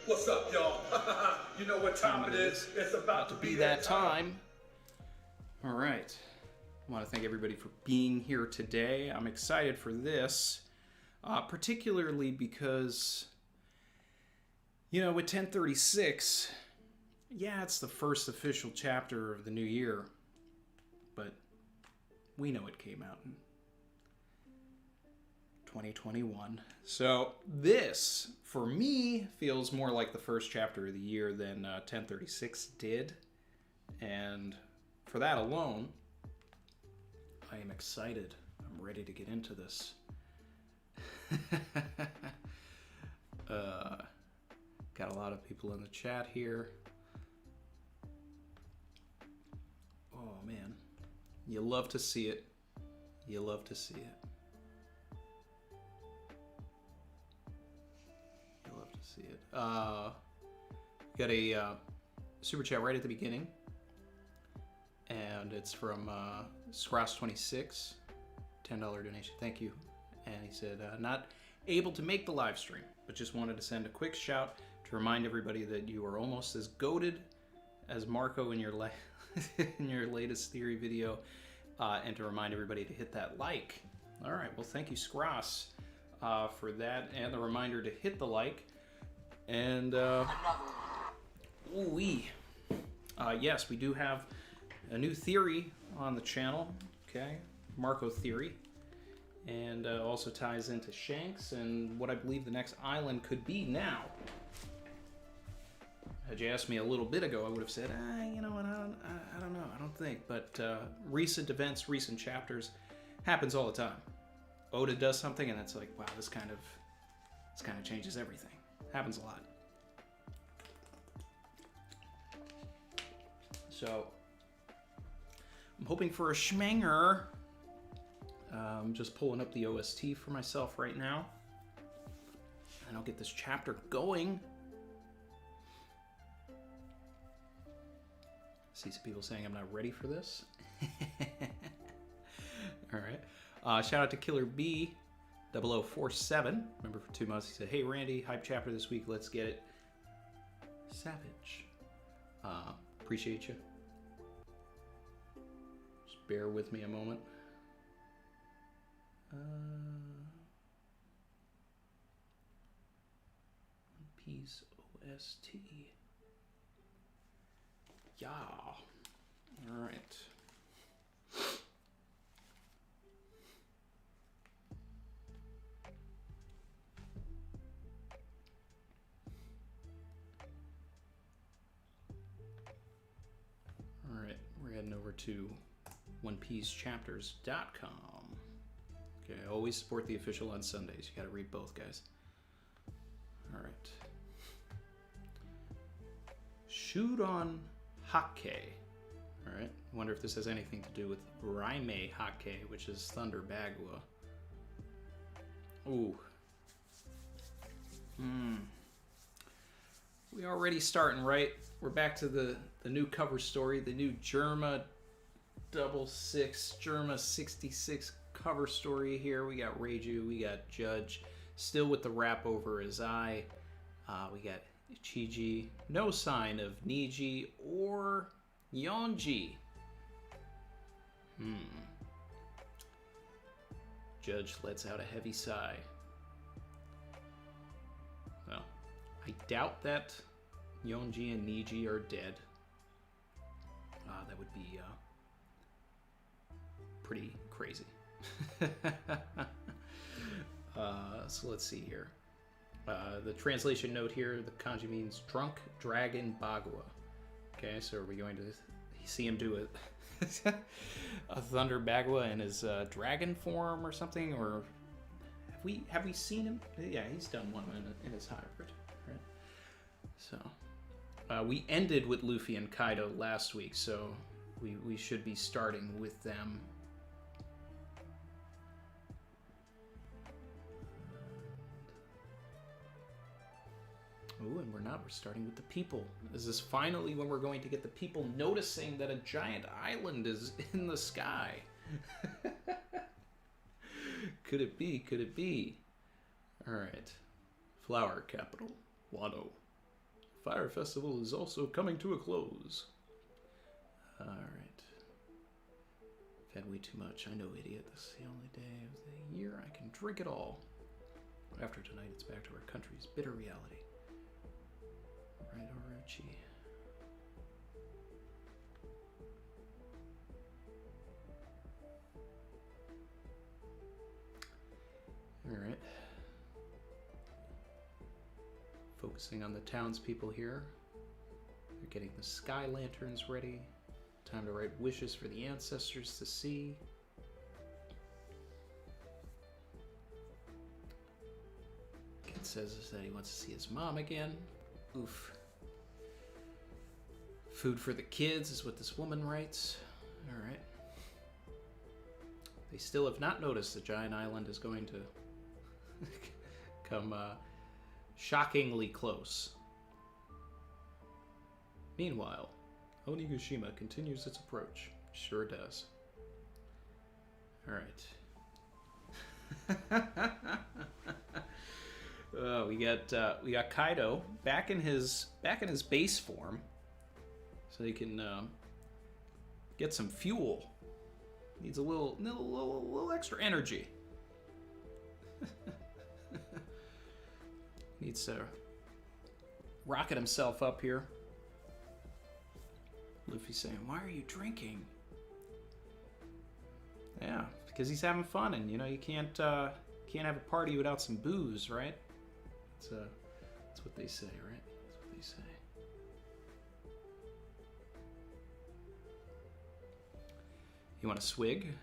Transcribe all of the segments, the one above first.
What's up, y'all? You know what time it is. It's about to be that time. All right. I want to thank everybody for being here today. I'm excited for this, particularly because, you know, with 1036, yeah, it's the first official chapter of the new year, but we know it came out in 2021. So this, for me, feels more like the first chapter of the year than 1036 did. And for that alone, I am excited. I'm ready to get into this. Got a lot of people in the chat here. Oh man, you love to see it. You love to see it. You love to see it. Got a super chat right at the beginning, and it's from Scross26, $10 donation. Thank you. And he said, not able to make the live stream, but just wanted to send a quick shout to remind everybody that you are almost as goated as Marco in your in your latest theory video, and to remind everybody to hit that like. All right, well, thank you, Scross, for that, and the reminder to hit the like. And yes, we do have a new theory on the channel, okay, Marco theory, and also ties into Shanks and what I believe the next island could be now. Had you asked me a little bit ago, I would have said, you know what, I don't know, I don't think. But recent events, recent chapters, happens all the time. Oda does something, and it's like, wow, this kind of changes everything. Happens a lot. So, I'm hoping for a schmanger. I'm just pulling up the OST for myself right now, and I'll get this chapter going. See some people saying I'm not ready for this. All right. Shout out to Killer B 0047. Remember, for 2 months he said, "Hey Randy, hype chapter this week. Let's get it." Savage. Appreciate you. Just bear with me a moment. One Piece OST. Yeah. All right. All right. We're heading over to OnePieceChapters.com. Okay. Always support the official on Sundays. You got to read both, guys. All right. Shoot on Hake. Alright, wonder if this has anything to do with Raime Hake, which is Thunder Bagua. Ooh. We already starting, right? We're back to the new cover story, the new Germa 66, Germa 66 cover story here. We got Reiju, we got Judge, still with the wrap over his eye. We got Ichiji, no sign of Niji or Yonji. Judge lets out a heavy sigh. Well, I doubt that Yonji and Niji are dead. That would be pretty crazy. So let's see here. The translation note here, the kanji means drunk dragon Bagua. Okay, so are we going to see him do a Thunder Bagua in his dragon form or something? Or have we seen him? Yeah, he's done one in his hybrid, right? So we ended with Luffy and Kaido last week, so we should be starting with them. Ooh, and we're not. We're starting with the people. Is this finally when we're going to get the people noticing that a giant island is in the sky? Could it be? Could it be? All right. Flower capital, Wano. Fire Festival is also coming to a close. Alright. I've had way too much. I know, idiot. This is the only day of the year I can drink it all. After tonight, it's back to our country's bitter reality. Right, Orochi. Alright. Focusing on the townspeople here. They're getting the sky lanterns ready. Time to write wishes for the ancestors to see. Kid says that he wants to see his mom again. Oof. Food for the kids is what this woman writes. Alright. They still have not noticed the giant island is going to come shockingly close. Meanwhile, Onigashima continues its approach. Sure does. Alright. We got Kaido back in his base form, so he can get some fuel. Needs a little extra energy. Needs to rocket himself up here. Luffy's saying, "Why are you drinking?" Yeah, because he's having fun, and you know you can't have a party without some booze, right? That's what they say, right? That's what they say. You want a swig?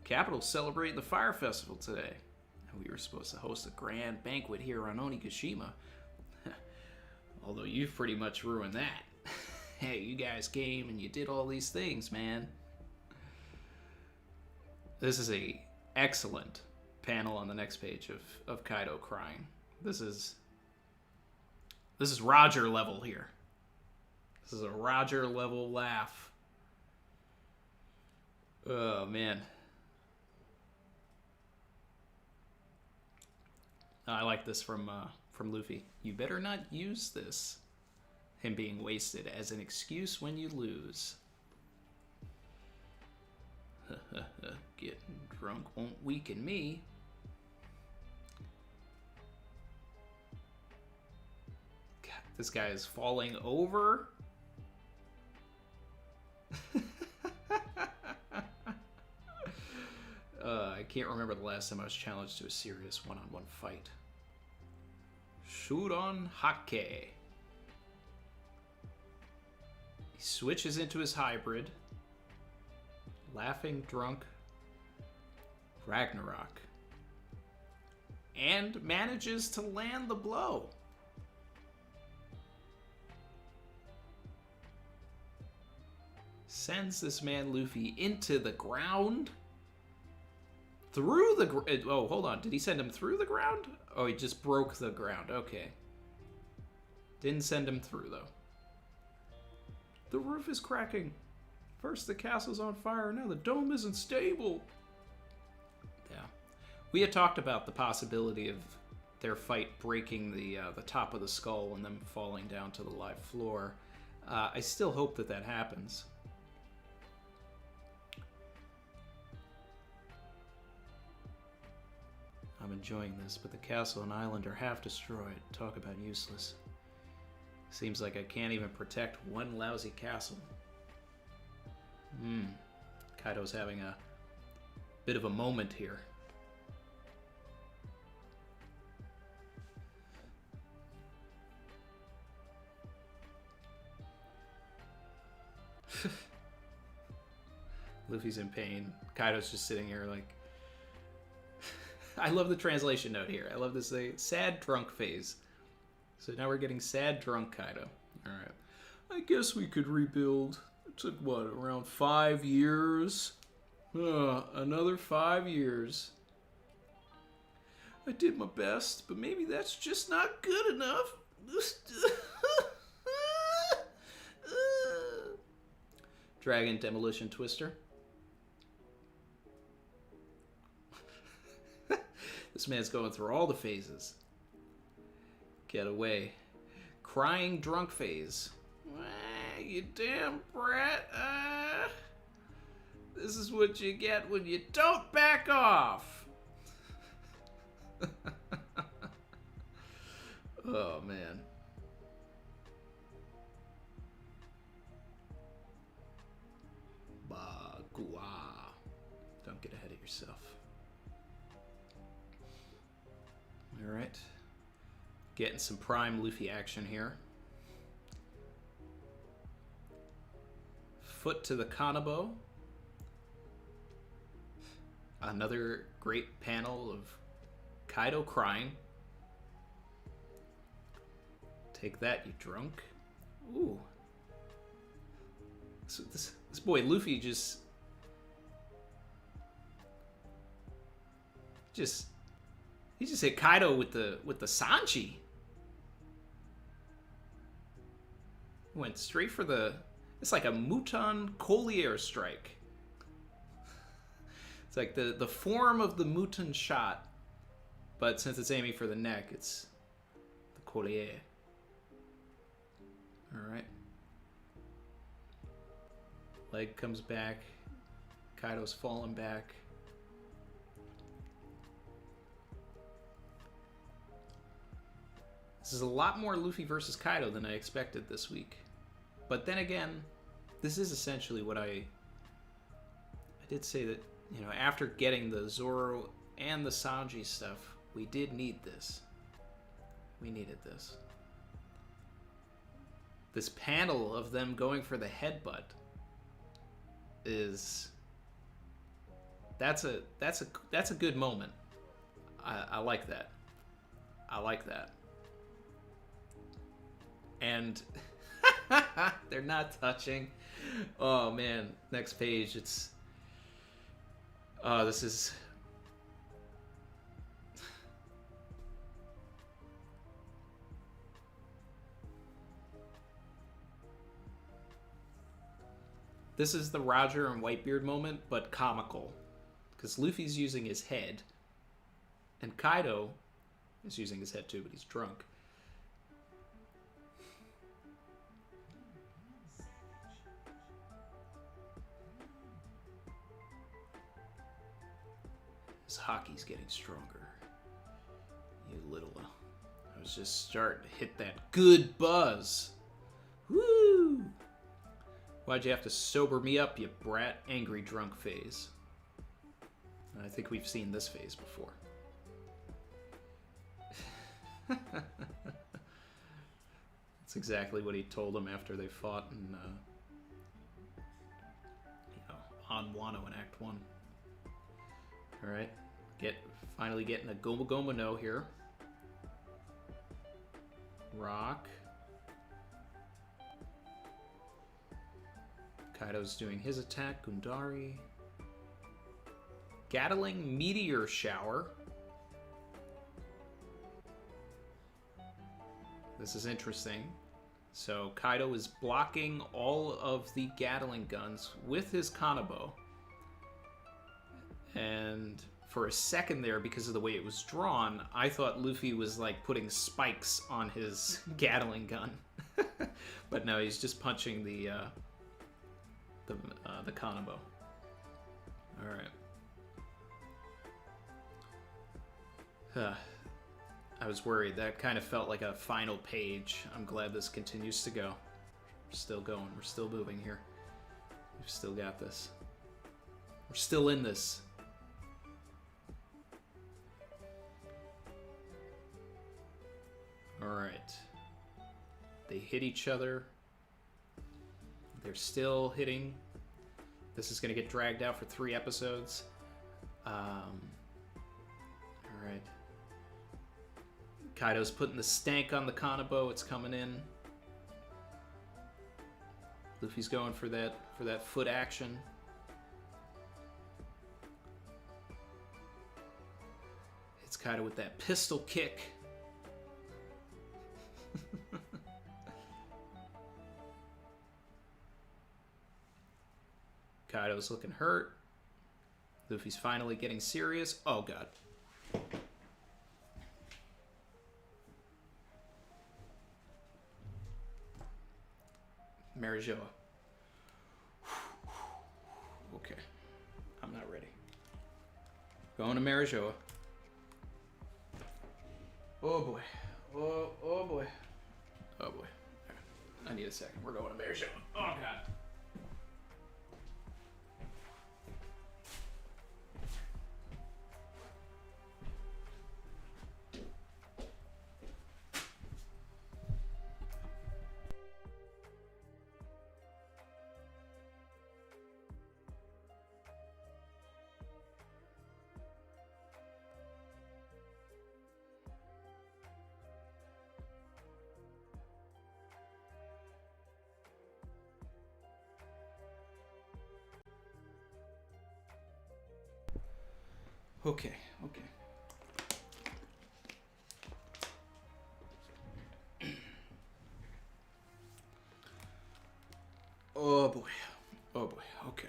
Capital's celebrating the Fire Festival today. We were supposed to host a grand banquet here on Onigashima. Although you've pretty much ruined that. Hey, you guys came and you did all these things, man. This is a excellent panel on the next page of Kaido crying. This is Roger level here. This is a Roger level laugh. Oh, man. I like this from Luffy. You better not use this, him being wasted, as an excuse when you lose. Getting drunk won't weaken me. God, this guy is falling over. I can't remember the last time I was challenged to a serious one-on-one fight. Shuron Hake. He switches into his hybrid. Laughing Drunk Ragnarok. And manages to land the blow. Sends this man Luffy into the ground. Through the oh, hold on. Did he send him through the ground? Oh, he just broke the ground. Okay. Didn't send him through, though. The roof is cracking. First the castle's on fire, now the dome isn't stable. Yeah. We had talked about the possibility of their fight breaking the top of the skull and them falling down to the live floor. I still hope that happens. I'm enjoying this, but the castle and island are half destroyed. Talk about useless. Seems like I can't even protect one lousy castle. Kaido's having a bit of a moment here. Luffy's in pain. Kaido's just sitting here like... I love the translation note here. I love this sad drunk phase. So now we're getting sad drunk Kaido. Alright. I guess we could rebuild. It took, what, around 5 years? Another 5 years. I did my best, but maybe that's just not good enough. Dragon Demolition Twister. This man's going through all the phases. Get away. Crying drunk phase. You damn brat. This is what you get when you don't back off. Oh, man. Bagua. Don't get ahead of yourself. All right. Getting some prime Luffy action here. Foot to the Kanabo. Another great panel of Kaido crying. Take that, you drunk. Ooh. So this boy Luffy just he just hit Kaido with the Sanji. Went straight for the. It's like a Mouton Collier strike. It's like the form of the Mouton shot, but since it's aiming for the neck, it's the Collier. All right. Leg comes back. Kaido's falling back. This is a lot more Luffy versus Kaido than I expected this week. But then again, this is essentially what I did say that, you know, after getting the Zoro and the Sanji stuff, we did need this. We needed this. This panel of them going for the headbutt is that's a good moment. I like that. I like that. And they're not touching. Oh man, next page. It's this is this is the Roger and Whitebeard moment, but comical, because Luffy's using his head, and Kaido is using his head too, but he's drunk. His hockey's getting stronger. You little... I was just starting to hit that good buzz. Woo! Why'd you have to sober me up, you brat? Angry drunk phase. I think we've seen this phase before. That's exactly what he told him after they fought in, on Wano in Act 1. Alright, finally getting a Gomu Gomu no here. Rock. Kaido's doing his attack, Gundari. Gatling Meteor Shower. This is interesting. So Kaido is blocking all of the Gatling guns with his Kanabo. And for a second there, because of the way it was drawn, I thought Luffy was like putting spikes on his Gatling gun. But no, he's just punching the Kanabo. All right. I was worried. That kind of felt like a final page. I'm glad this continues to go. We're still going. We're still moving here. We've still got this. We're still in this. All right. They hit each other. They're still hitting. This is going to get dragged out for 3 episodes. All right. Kaido's putting the stank on the Kanabo. It's coming in. Luffy's going for that foot action. It's Kaido with that pistol kick. Kaido's looking hurt. Luffy's finally getting serious. Oh, God. Marijoa. Okay. I'm not ready. Going to Marijoa. Oh boy. Oh boy. Oh boy. I need a second. We're going to Marijoa. Oh god. Okay, okay. Oh boy. Oh boy, okay.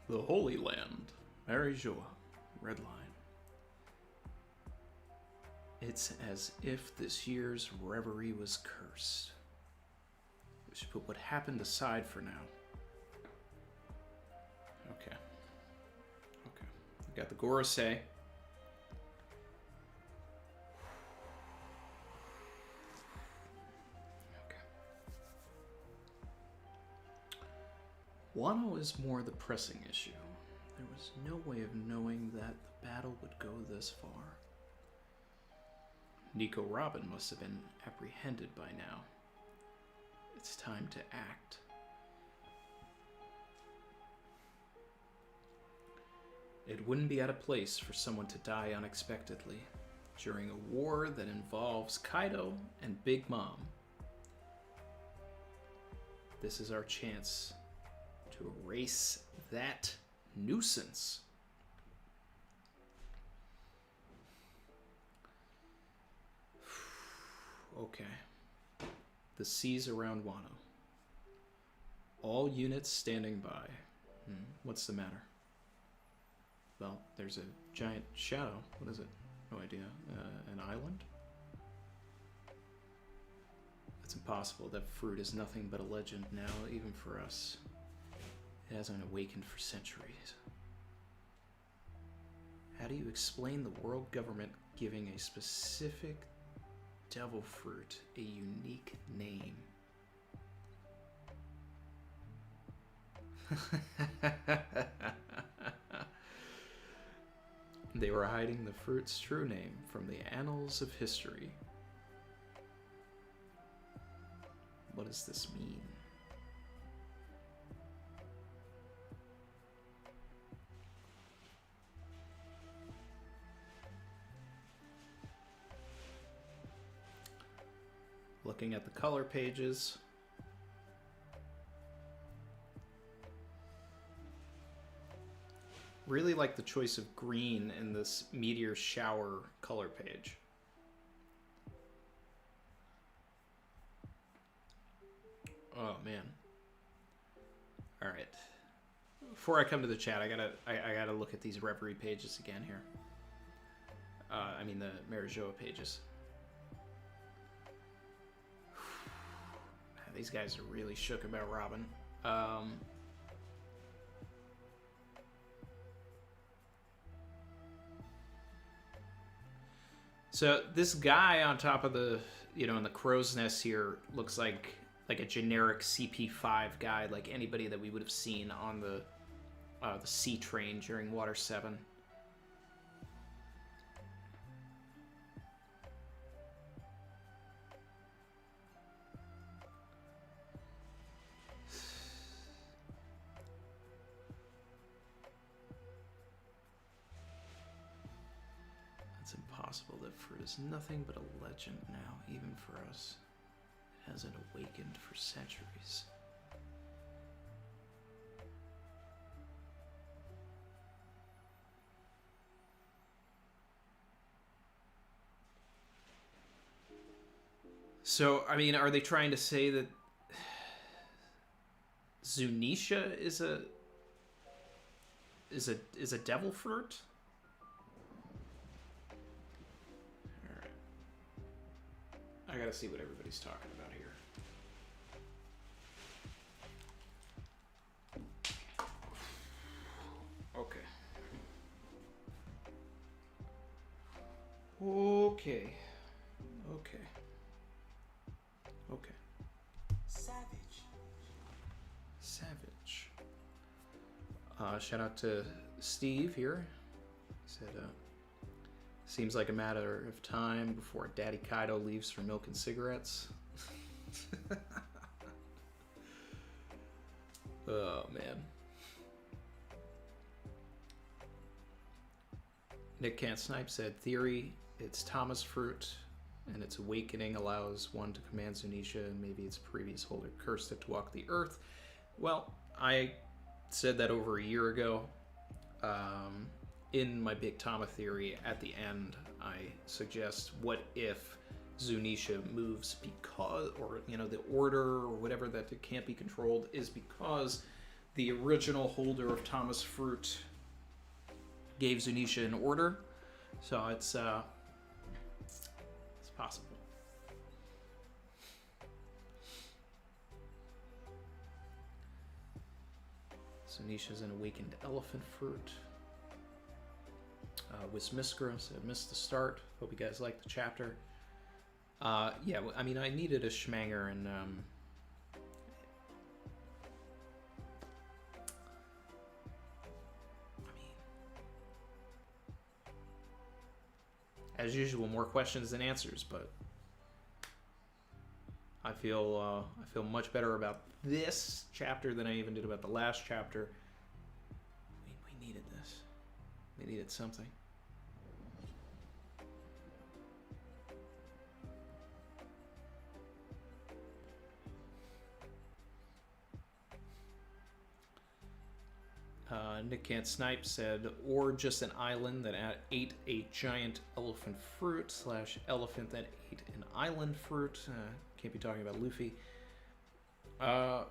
The Holy Land, Marijoa, red line. It's as if this year's reverie was cursed. We should put what happened aside for now. Okay. Okay. We got the Gorosei. Okay. Wano is more the pressing issue. There was no way of knowing that the battle would go this far. Nico Robin must have been apprehended by now. It's time to act. It wouldn't be out of place for someone to die unexpectedly during a war that involves Kaido and Big Mom. This is our chance to erase that nuisance. Okay. The seas around Wano. All units standing by. What's the matter? Well, there's a giant shadow. What is it? No idea. An island? It's impossible. That fruit is nothing but a legend now, even for us. It hasn't awakened for centuries. How do you explain the world government giving a specific devil fruit a unique name? They were hiding the fruit's true name from the annals of history. What does this mean? Looking at the color pages. Really like the choice of green in this meteor shower color page. Oh man. All right. Before I come to the chat, I gotta look at these Reverie pages again here. I mean the Marijoa pages. These guys are really shook about Robin. So this guy on top of the, in the crow's nest here looks like a generic CP5 guy, like anybody that we would have seen on the sea train during Water 7. That fruit is nothing but a legend now, even for us. It hasn't awakened for centuries. So, I mean, are they trying to say that Zunisha is a devil fruit? Alright. I gotta see what everybody's talking about here. Okay. Okay. Okay. Okay. Savage. Shout out to Steve here. He said, seems like a matter of time before Daddy Kaido leaves for milk and cigarettes. Oh, man. Nick Can't Snipe said, theory, it's Thomas fruit, and its awakening allows one to command Zunisha, and maybe its previous holder cursed it to walk the earth. Well, I said that over a year ago. In my Big Tama theory, at the end, I suggest, what if Zunisha moves because, or, you know, the order or whatever that it can't be controlled is because the original holder of Tama's fruit gave Zunisha an order. So it's possible. Zunisha's an awakened elephant fruit. Wismiskra said, missed the start. Hope you guys liked the chapter. Yeah, I mean, I needed a schmanger, and I mean, as usual, more questions than answers, but I feel much better about this chapter than I even did about the last chapter. We needed this. We needed something. Nick Can't Snipe said, or just an island that ate a giant elephant fruit / elephant that ate an island fruit. Can't be talking about Luffy. Well,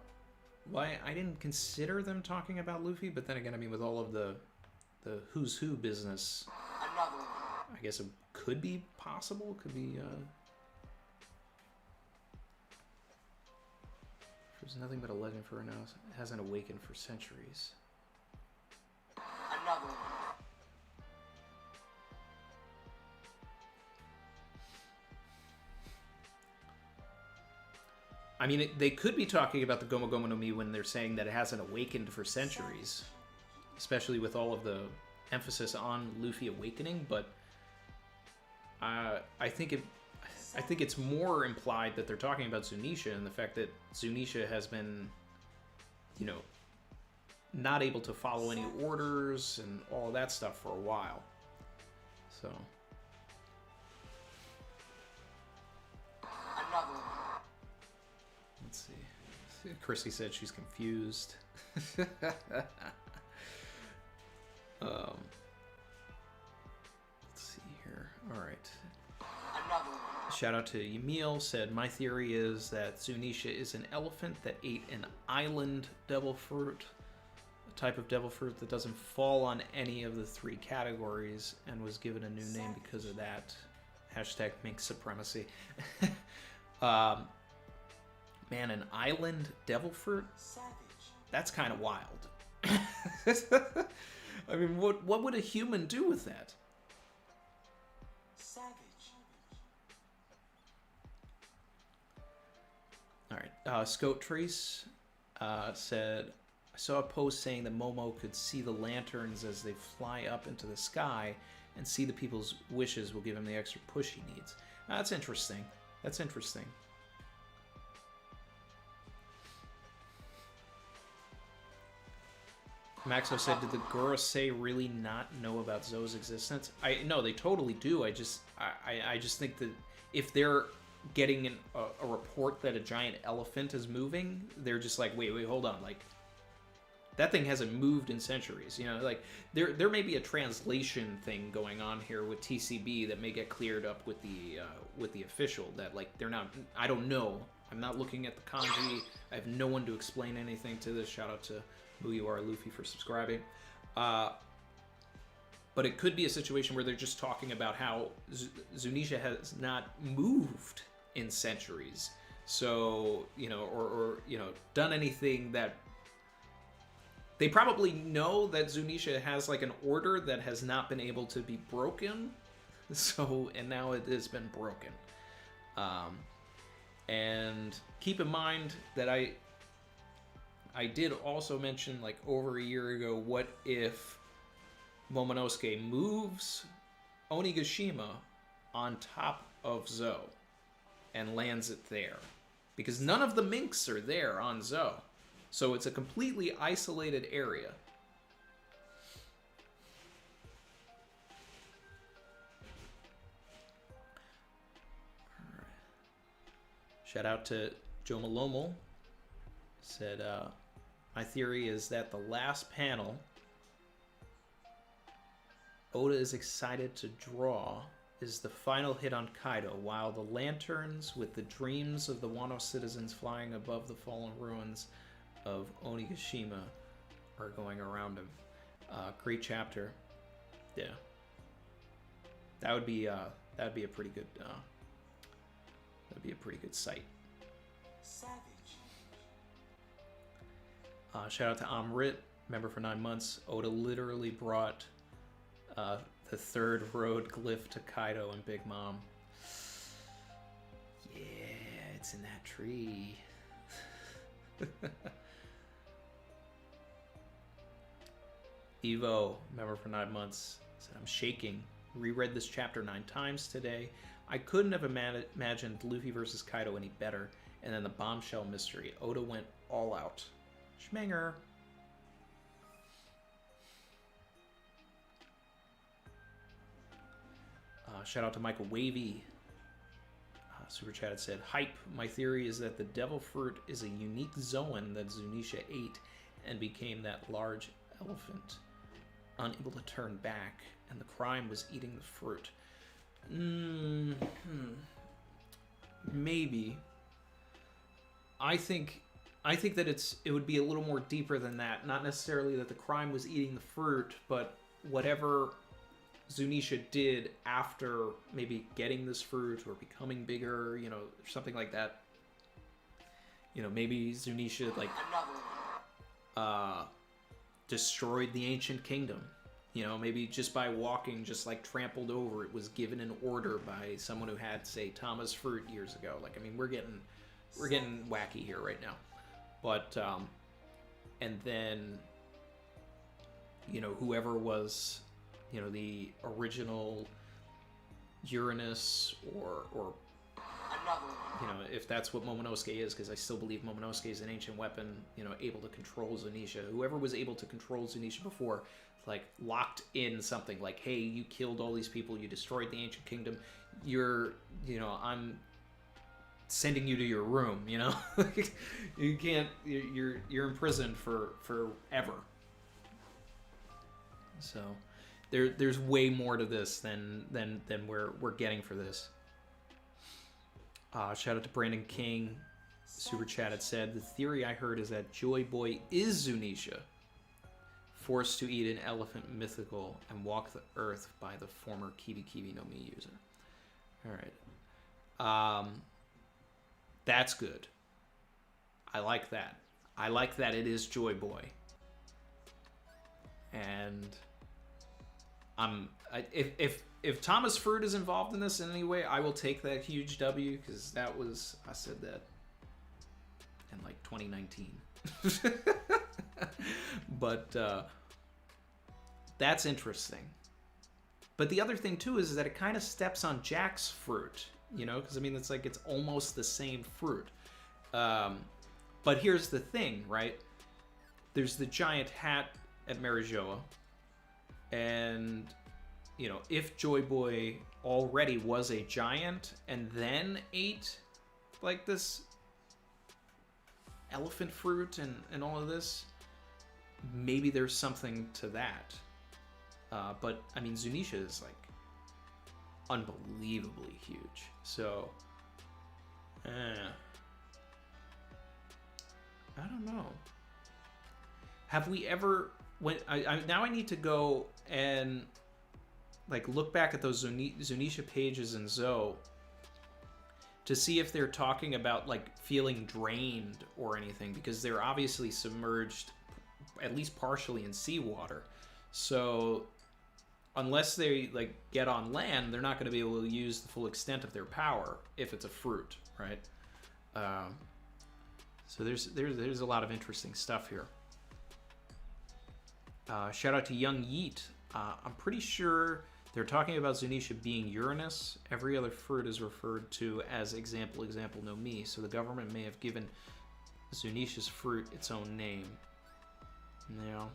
I didn't consider them talking about Luffy, but then again, I mean, with all of the who's who business, I guess it could be possible. Could be. There's nothing but a legend for her now. It hasn't awakened for centuries. I mean, they could be talking about the Gomu Gomu no Mi when they're saying that it hasn't awakened for centuries, especially with all of the emphasis on Luffy awakening. But I think it's more implied that they're talking about Zunisha and the fact that Zunisha has been, you know, not able to follow any orders and all of that stuff for a while. So. Let's see. Chrissy said she's confused. Let's see here. All right. Shout out to Yamil, said, my theory is that Zunisha is an elephant that ate an island devil fruit, a type of devil fruit that doesn't fall on any of the 3 categories and was given a new name because of that. Hashtag mink supremacy. Man, an island devil fruit? That's kind of wild. I mean, what would a human do with that? All right. Scout Trace said, I saw a post saying that Momo could see the lanterns as they fly up into the sky and see the people's wishes will give him the extra push he needs. That's interesting. That's interesting. Maxo said, did the Gorosei really not know about Zo's existence? No, they totally do. I just think that if they're getting a report that a giant elephant is moving, they're just like, wait, hold on. Like, that thing hasn't moved in centuries. You know, like, there may be a translation thing going on here with TCB that may get cleared up with the official, that, like, they're not, I don't know I'm not looking at the kanji. I have no one to explain anything to this. Shout out to Mugiwara Luffy for subscribing. But it could be a situation where they're just talking about how Zunisha has not moved in centuries. So, or done anything that... They probably know that Zunisha has like an order that has not been able to be broken. So, and now it has been broken. And keep in mind that I did also mention like over a year ago, what if Momonosuke moves Onigashima on top of Zo and lands it there? Because none of the minks are there on Zo. So it's a completely isolated area. Alright. Shout out to Joe Malomo. Said, my theory is that the last panel, Oda is excited to draw, is the final hit on Kaido, while the lanterns with the dreams of the Wano citizens flying above the fallen ruins of Onigashima are going around him. Great chapter. Yeah. That would be a pretty good sight. Savage. Shout out to Amrit, member for 9 months. Oda literally brought the third road glyph to Kaido and Big Mom. Yeah, it's in that tree. Evo, member for 9 months, said, I'm shaking. Reread this chapter 9 times today. I couldn't have imagined Luffy versus Kaido any better. And then the bombshell mystery. Oda went all out. Schmenger. Shout out to Michael Wavy. Super Chat said, hype. My theory is that the devil fruit is a unique Zoan that Zunisha ate and became that large elephant, unable to turn back, and the crime was eating the fruit. Maybe. I think that it would be a little more deeper than that. Not necessarily that the crime was eating the fruit, but whatever Zunisha did after maybe getting this fruit or becoming bigger, something like that. Maybe Zunisha destroyed the ancient kingdom. Maybe just by walking, just like trampled over, it was given an order by someone who had, say, Tama's fruit years ago. We're getting wacky here right now. But and then whoever was the original Uranus or if that's what Momonosuke is, because I still believe Momonosuke is an ancient weapon, able to control Zunisha. Whoever was able to control Zunisha before, locked in something like, hey, you killed all these people, you destroyed the ancient kingdom, I'm sending you to your room, you can't, you're imprisoned for forever. So there's way more to this than we're getting for this. Shout out to Brandon King. Super Chat had said, the theory I heard is that Joy Boy is Zunisha, forced to eat an elephant mythical and walk the earth by the former Kibi Kibi no Mi user. Alright. That's good. I like that. I like that it is Joy Boy. And if Thomas Fruit is involved in this in any way, I will take that huge W, because I said that in 2019. But that's interesting. But the other thing too is that it kind of steps on Jack's fruit, because it's almost the same fruit. But here's the thing, right? There's the giant hat at Marijoa, and if Joy Boy already was a giant and then ate this elephant fruit and all of this, maybe there's something to that. But Zunisha is unbelievably huge, so I don't know. Have we ever... now I need to go and like look back at those Zunisha pages in Zo to see if they're talking about like feeling drained or anything, because they're obviously submerged at least partially in seawater. So unless they like get on land, they're not going to be able to use the full extent of their power if it's a fruit, right? So there's a lot of interesting stuff here. Shout out to Young Yeet. I'm pretty sure they're talking about Zunisha being Uranus. Every other fruit is referred to as example no mi. So the government may have given Zunisha's fruit its own name. Now,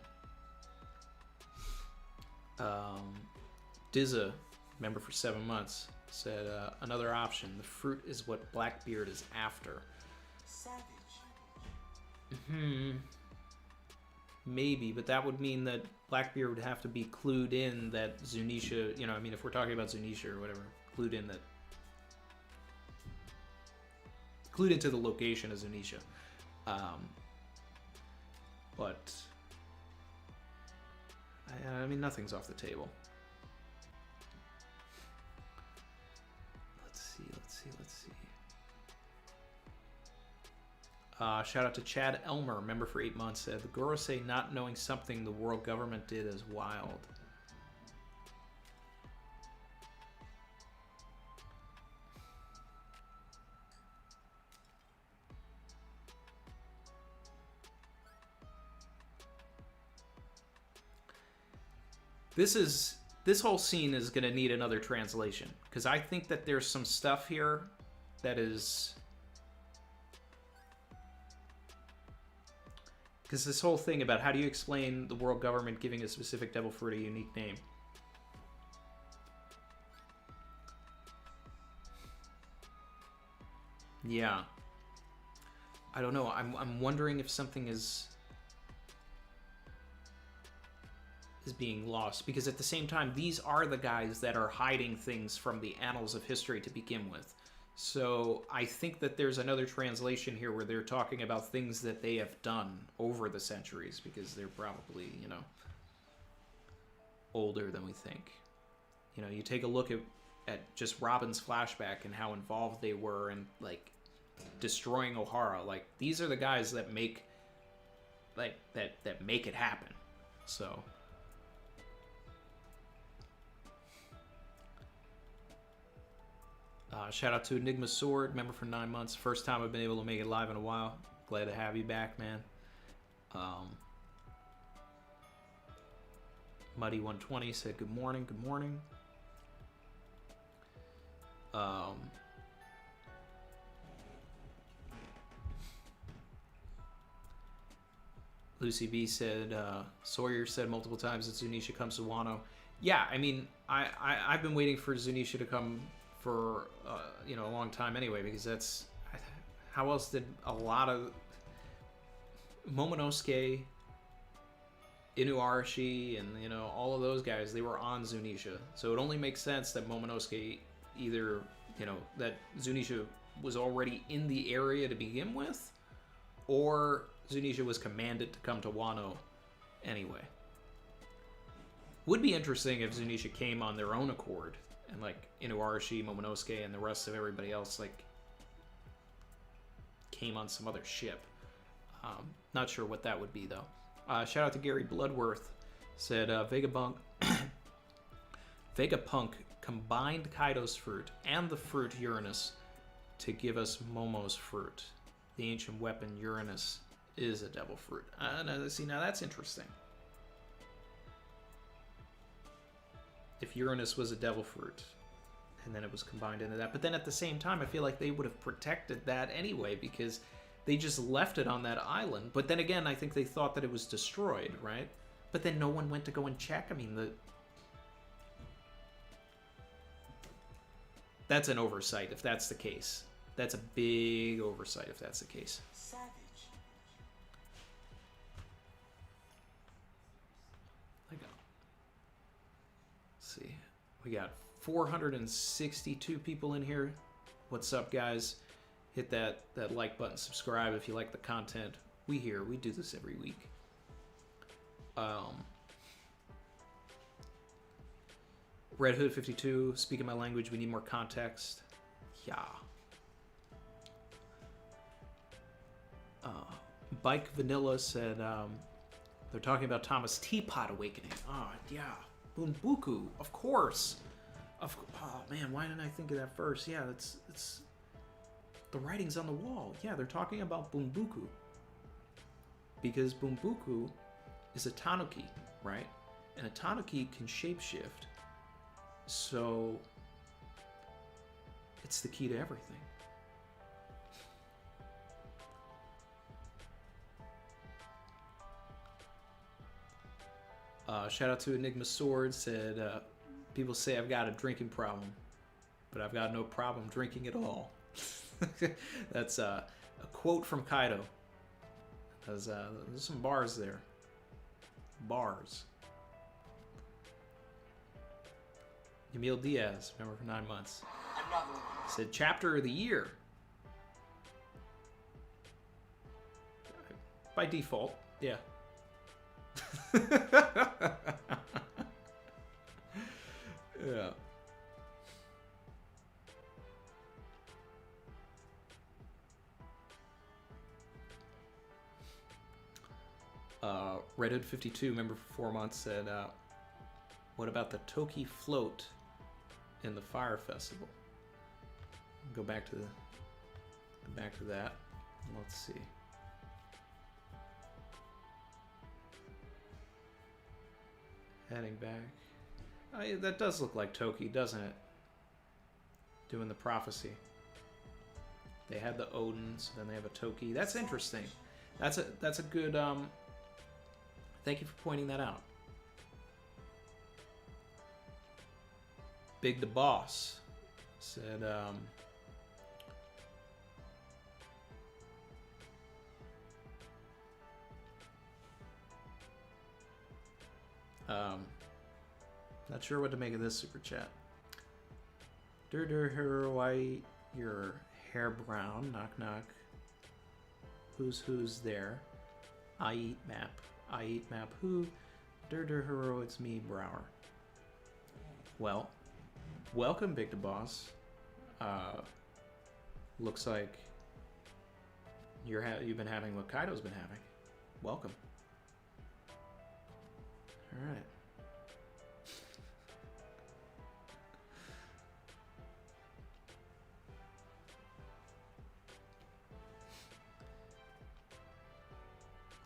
Dizza, member for 7 months, said another option. The fruit is what Blackbeard is after. Savage. Maybe, but that would mean that Blackbeard would have to be clued in that Zunisha, you know, I mean, if we're talking about Zunisha or whatever, clued into the location of Zunisha. But, I mean, nothing's off the table. Let's see. Shout out to Chad Elmer, member for 8 months, said, the Gorosei not knowing something the world government did is wild. This whole scene is going to need another translation, because I think that there's some stuff here that is... Because this whole thing about how do you explain the world government giving a specific devil fruit a unique name? Yeah. I don't know. I'm wondering if something is being lost, because at the same time, these are the guys that are hiding things from the annals of history to begin with. So I think that there's another translation here where they're talking about things that they have done over the centuries, because they're probably, you know, older than we think. You know, you take a look at just Robin's flashback and how involved they were in, like, destroying O'Hara. Like, these are the guys that make, like, that make it happen. So... shout out to Enigma Sword, member for 9 months. First time I've been able to make it live in a while. Glad to have you back, man. Muddy120 said good morning, good morning. Lucy B said, Sawyer said multiple times that Zunisha comes to Wano. Yeah, I mean, I've been waiting for Zunisha to come for you know, a long time anyway, because that's how else did a lot of Momonosuke, Inuarashi, and you know, all of those guys, they were on Zunisha, so it only makes sense that Momonosuke either, you know, that Zunisha was already in the area to begin with, or Zunisha was commanded to come to Wano anyway. Would be interesting if Zunisha came on their own accord, and like Inuarashi, Momonosuke, and the rest of everybody else like came on some other ship. Not sure what that would be though. Shout out to Gary Bloodworth, said Vegapunk combined Kaido's fruit and the fruit Uranus to give us Momo's fruit. The ancient weapon Uranus is a devil fruit. See, now that's interesting. If Uranus was a devil fruit, and then it was combined into that. But then at the same time, I feel like they would have protected that anyway, because they just left it on that island. But then again, I think they thought that it was destroyed, right? But then no one went to go and check. I mean, that's an oversight if that's the case. That's a big oversight if that's the case. Savage. See, we got 462 people in here. What's up, guys? Hit that like button, subscribe if you like the content. We do this every week. Red Hood 52, speaking my language, we need more context. Yeah. Bike Vanilla said they're talking about Thomas Teapot awakening. Oh, yeah. Bunbuku, of course. Oh, man, why didn't I think of that first? Yeah, it's the writing's on the wall. Yeah, they're talking about Bunbuku. Because Bunbuku is a tanuki, right? And a tanuki can shapeshift. So it's the key to everything. Shout out to Enigma Sword, said, people say I've got a drinking problem, but I've got no problem drinking at all. That's a quote from Kaido. There's some bars there. Bars. Emil Diaz, remember, for 9 months. Said, chapter of the year. By default, yeah. Yeah. Red Hood 52, member for 4 months, said, what about the Toki float in the Fire Festival? Go back to that. Let's see. Heading back. Oh, yeah, that does look like Toki, doesn't it? Doing the prophecy. They had the Odins, then they have a Toki. That's interesting. That's a good. Thank you for pointing that out. Big the Boss said. Not sure what to make of this super chat. Her white, your hair brown, knock knock. Who's there? I eat map. Who? Hero, it's me, Brower. Well, welcome, Big the Boss. Looks like you've been having what Kaido's been having. Welcome. All right.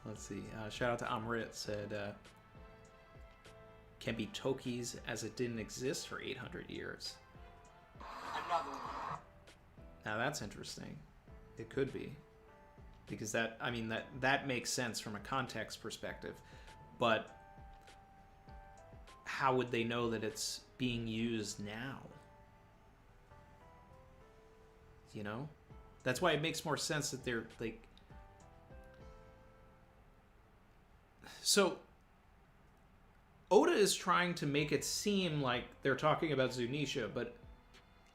Let's see. Shout out to Amrit, said, can be Tokis as it didn't exist for 800 years. Now that's interesting. It could be. Because that makes sense from a context perspective. But how would they know that it's being used now? You know? That's why it makes more sense that they're like... So, Oda is trying to make it seem like they're talking about Zunisha, but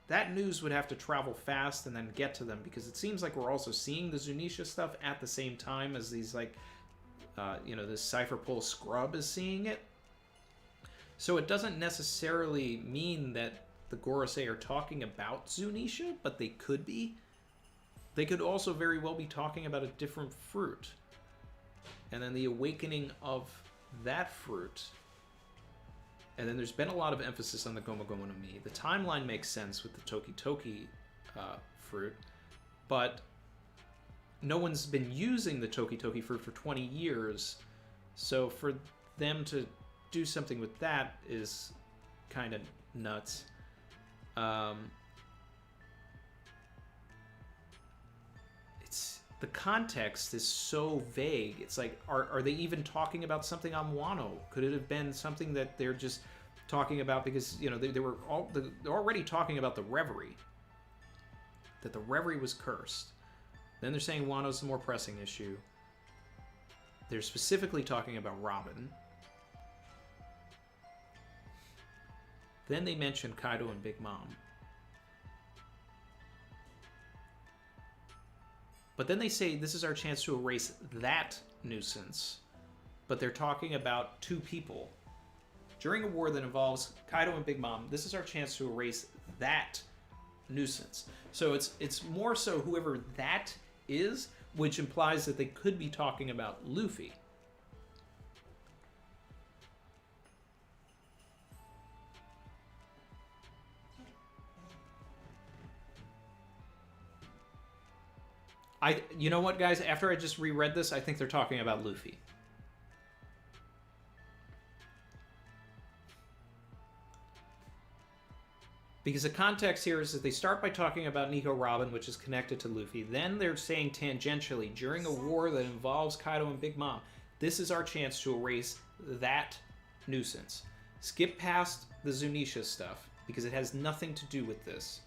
that news would have to travel fast and then get to them, because it seems like we're also seeing the Zunisha stuff at the same time as these, like, this Cypher Pole scrub is seeing it. So it doesn't necessarily mean that the Gorosei are talking about Zunisha, but they could be. They could also very well be talking about a different fruit. And then the awakening of that fruit. And then there's been a lot of emphasis on the Gomu Gomu no Mi. The timeline makes sense with the Toki Toki fruit, but no one's been using the Toki Toki fruit for 20 years. So for them to do something with that is kind of nuts. The context is so vague. It's like, are they even talking about something on Wano? Could it have been something that they're just talking about because, they're already talking about the Reverie. That the Reverie was cursed. Then they're saying Wano's the more pressing issue. They're specifically talking about Robin. Then they mention Kaido and Big Mom. But then they say this is our chance to erase that nuisance. But they're talking about two people. During a war that involves Kaido and Big Mom, this is our chance to erase that nuisance. So it's more so whoever that is, which implies that they could be talking about Luffy. You know what, guys? After I just reread this, I think they're talking about Luffy. Because the context here is that they start by talking about Nico Robin, which is connected to Luffy. Then they're saying tangentially, during a war that involves Kaido and Big Mom, this is our chance to erase that nuisance. Skip past the Zunisha stuff, because it has nothing to do with this.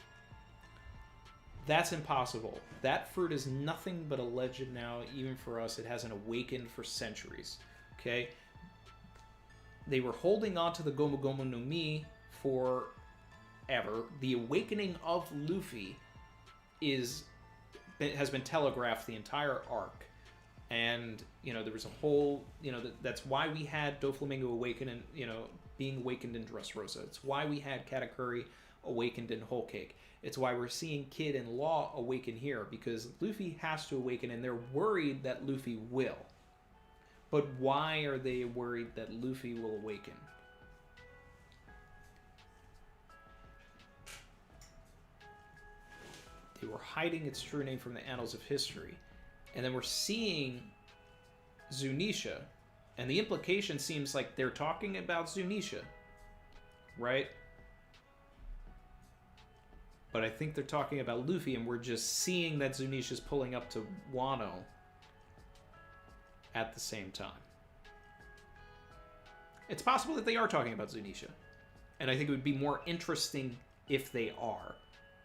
That's impossible. That fruit is nothing but a legend now, even for us. It hasn't awakened for centuries. Okay? They were holding on to the Gomu Gomu no Mi for ever. The awakening of Luffy has been telegraphed the entire arc, and there was a whole that's why we had Doflamingo awaken and being awakened in Dressrosa. It's why we had Katakuri awakened in Whole Cake. It's why we're seeing Kid and Law awaken here, because Luffy has to awaken, and they're worried that Luffy will. But why are they worried that Luffy will awaken? They were hiding its true name from the annals of history. And then we're seeing Zunisha. And the implication seems like they're talking about Zunisha. Right? But I think they're talking about Luffy, and we're just seeing that Zunisha's pulling up to Wano at the same time. It's possible that they are talking about Zunisha. And I think it would be more interesting if they are.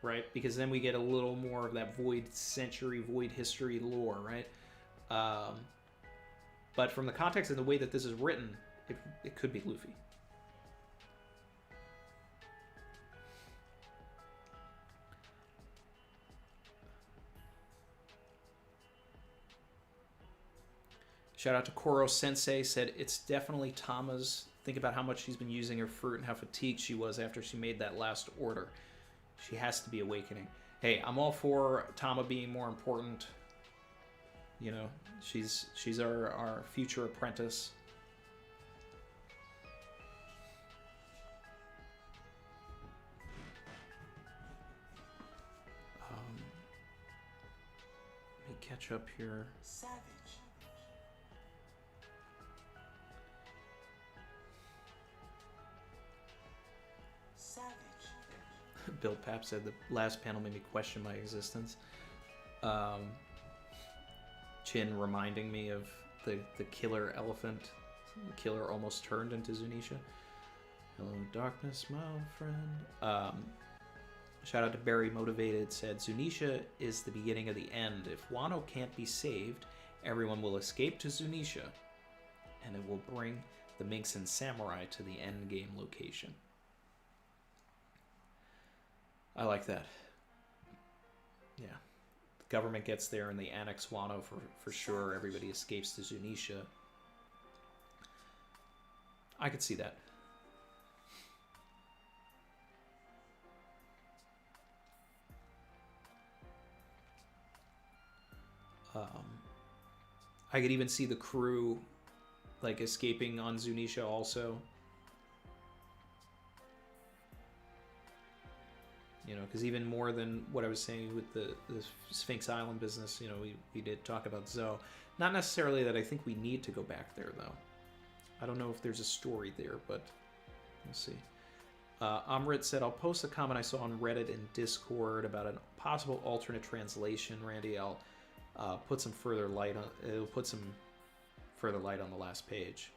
Right? Because then we get a little more of that void century, void history lore, right? But from the context and the way that this is written, it could be Luffy. Shout out to Koro Sensei, said it's definitely Tama's. Think about how much she's been using her fruit and how fatigued she was after she made that last order. She has to be awakening. Hey, I'm all for Tama being more important. She's our future apprentice. Let me catch up here. Savage. Bill Papp said the last panel made me question my existence. Chin reminding me of the killer elephant. The killer almost turned into Zunisha. Hello, darkness, my old friend. Shout out to Barry Motivated, said Zunisha is the beginning of the end. If Wano can't be saved, everyone will escape to Zunisha, and it will bring the Minks and Samurai to the end game location. I like that. Yeah. The government gets there and they annex Wano for sure. Everybody escapes to Zunisha. I could see that. I could even see the crew escaping on Zunisha also. Because even more than what I was saying with the Sphinx Island business, we did talk about Zo. Not necessarily that I think we need to go back there, though. I don't know if there's a story there, but we'll see. Amrit said, I'll post a comment I saw on Reddit and Discord about a possible alternate translation, Randy. I'll put some further light on. It'll put some further light on the last page.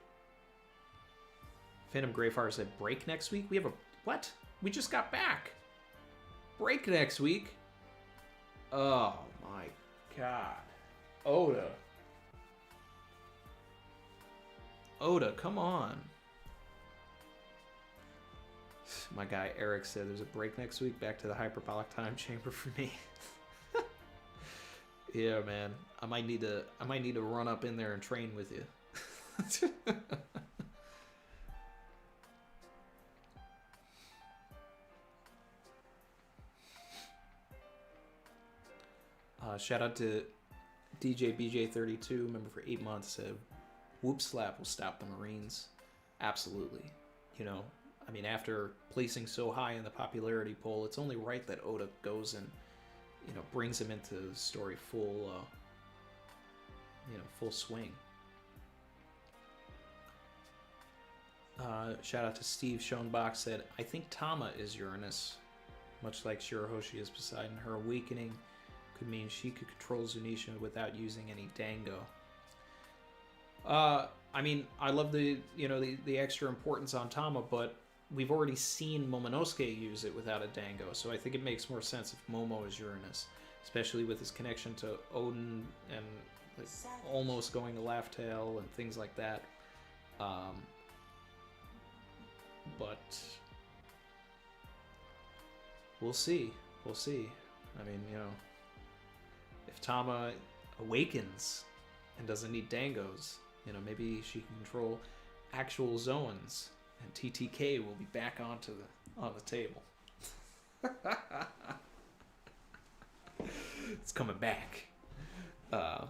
Phantom Greyfire said, break next week? We have a... What? We just got back. Break next week? Oh my god. Oda, come on. My guy Eric said there's a break next week. Back to the hyperbolic time chamber for me. Yeah, man. I might need to run up in there and train with you. Shout out to DJ BJ32, member for 8 months, said, "Whoop slap will stop the Marines." Absolutely. You know, I mean, after placing so high in the popularity poll, it's only right that Oda goes and, you know, brings him into the story full swing. Shout out to Steve Schoenbach, said, "I think Tama is Uranus, much like Shirahoshi is Poseidon. Her awakening could mean she could control Zunisha without using any dango." I mean, I love the extra importance on Tama, but we've already seen Momonosuke use it without a dango, so I think it makes more sense if Momo is Uranus, especially with his connection to Odin and like almost going to Laugh Tale and things like that. But we'll see. We'll see. I mean, you know, if Tama awakens and doesn't need dangos, you know, maybe she can control actual zones, and TTK will be back on the table. It's coming back. No.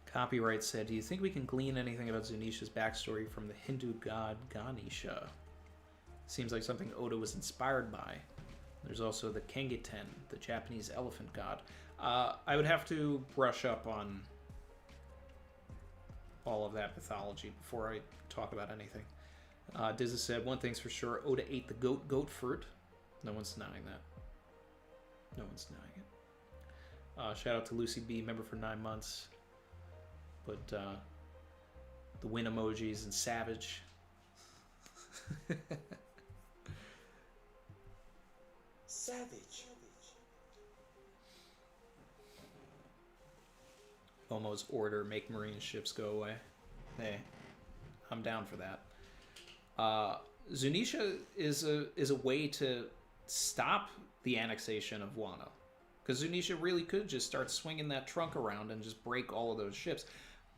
Copyright said, "Do you think we can glean anything about Zunisha's backstory from the Hindu god Ganesha? Seems like something Oda was inspired by. There's also the Kengiten, the Japanese elephant god." I would have to brush up on all of that mythology before I talk about anything. Dizza said, "One thing's for sure, Oda ate the goat fruit." No one's denying that. No one's denying it. Shout out to Lucy B, member for 9 months. But the win emojis and savage. Savage. Momo's order, make Marine ships go away. Hey, I'm down for that. Zunisha is a way to stop the annexation of Wano. Because Zunisha really could just start swinging that trunk around and just break all of those ships.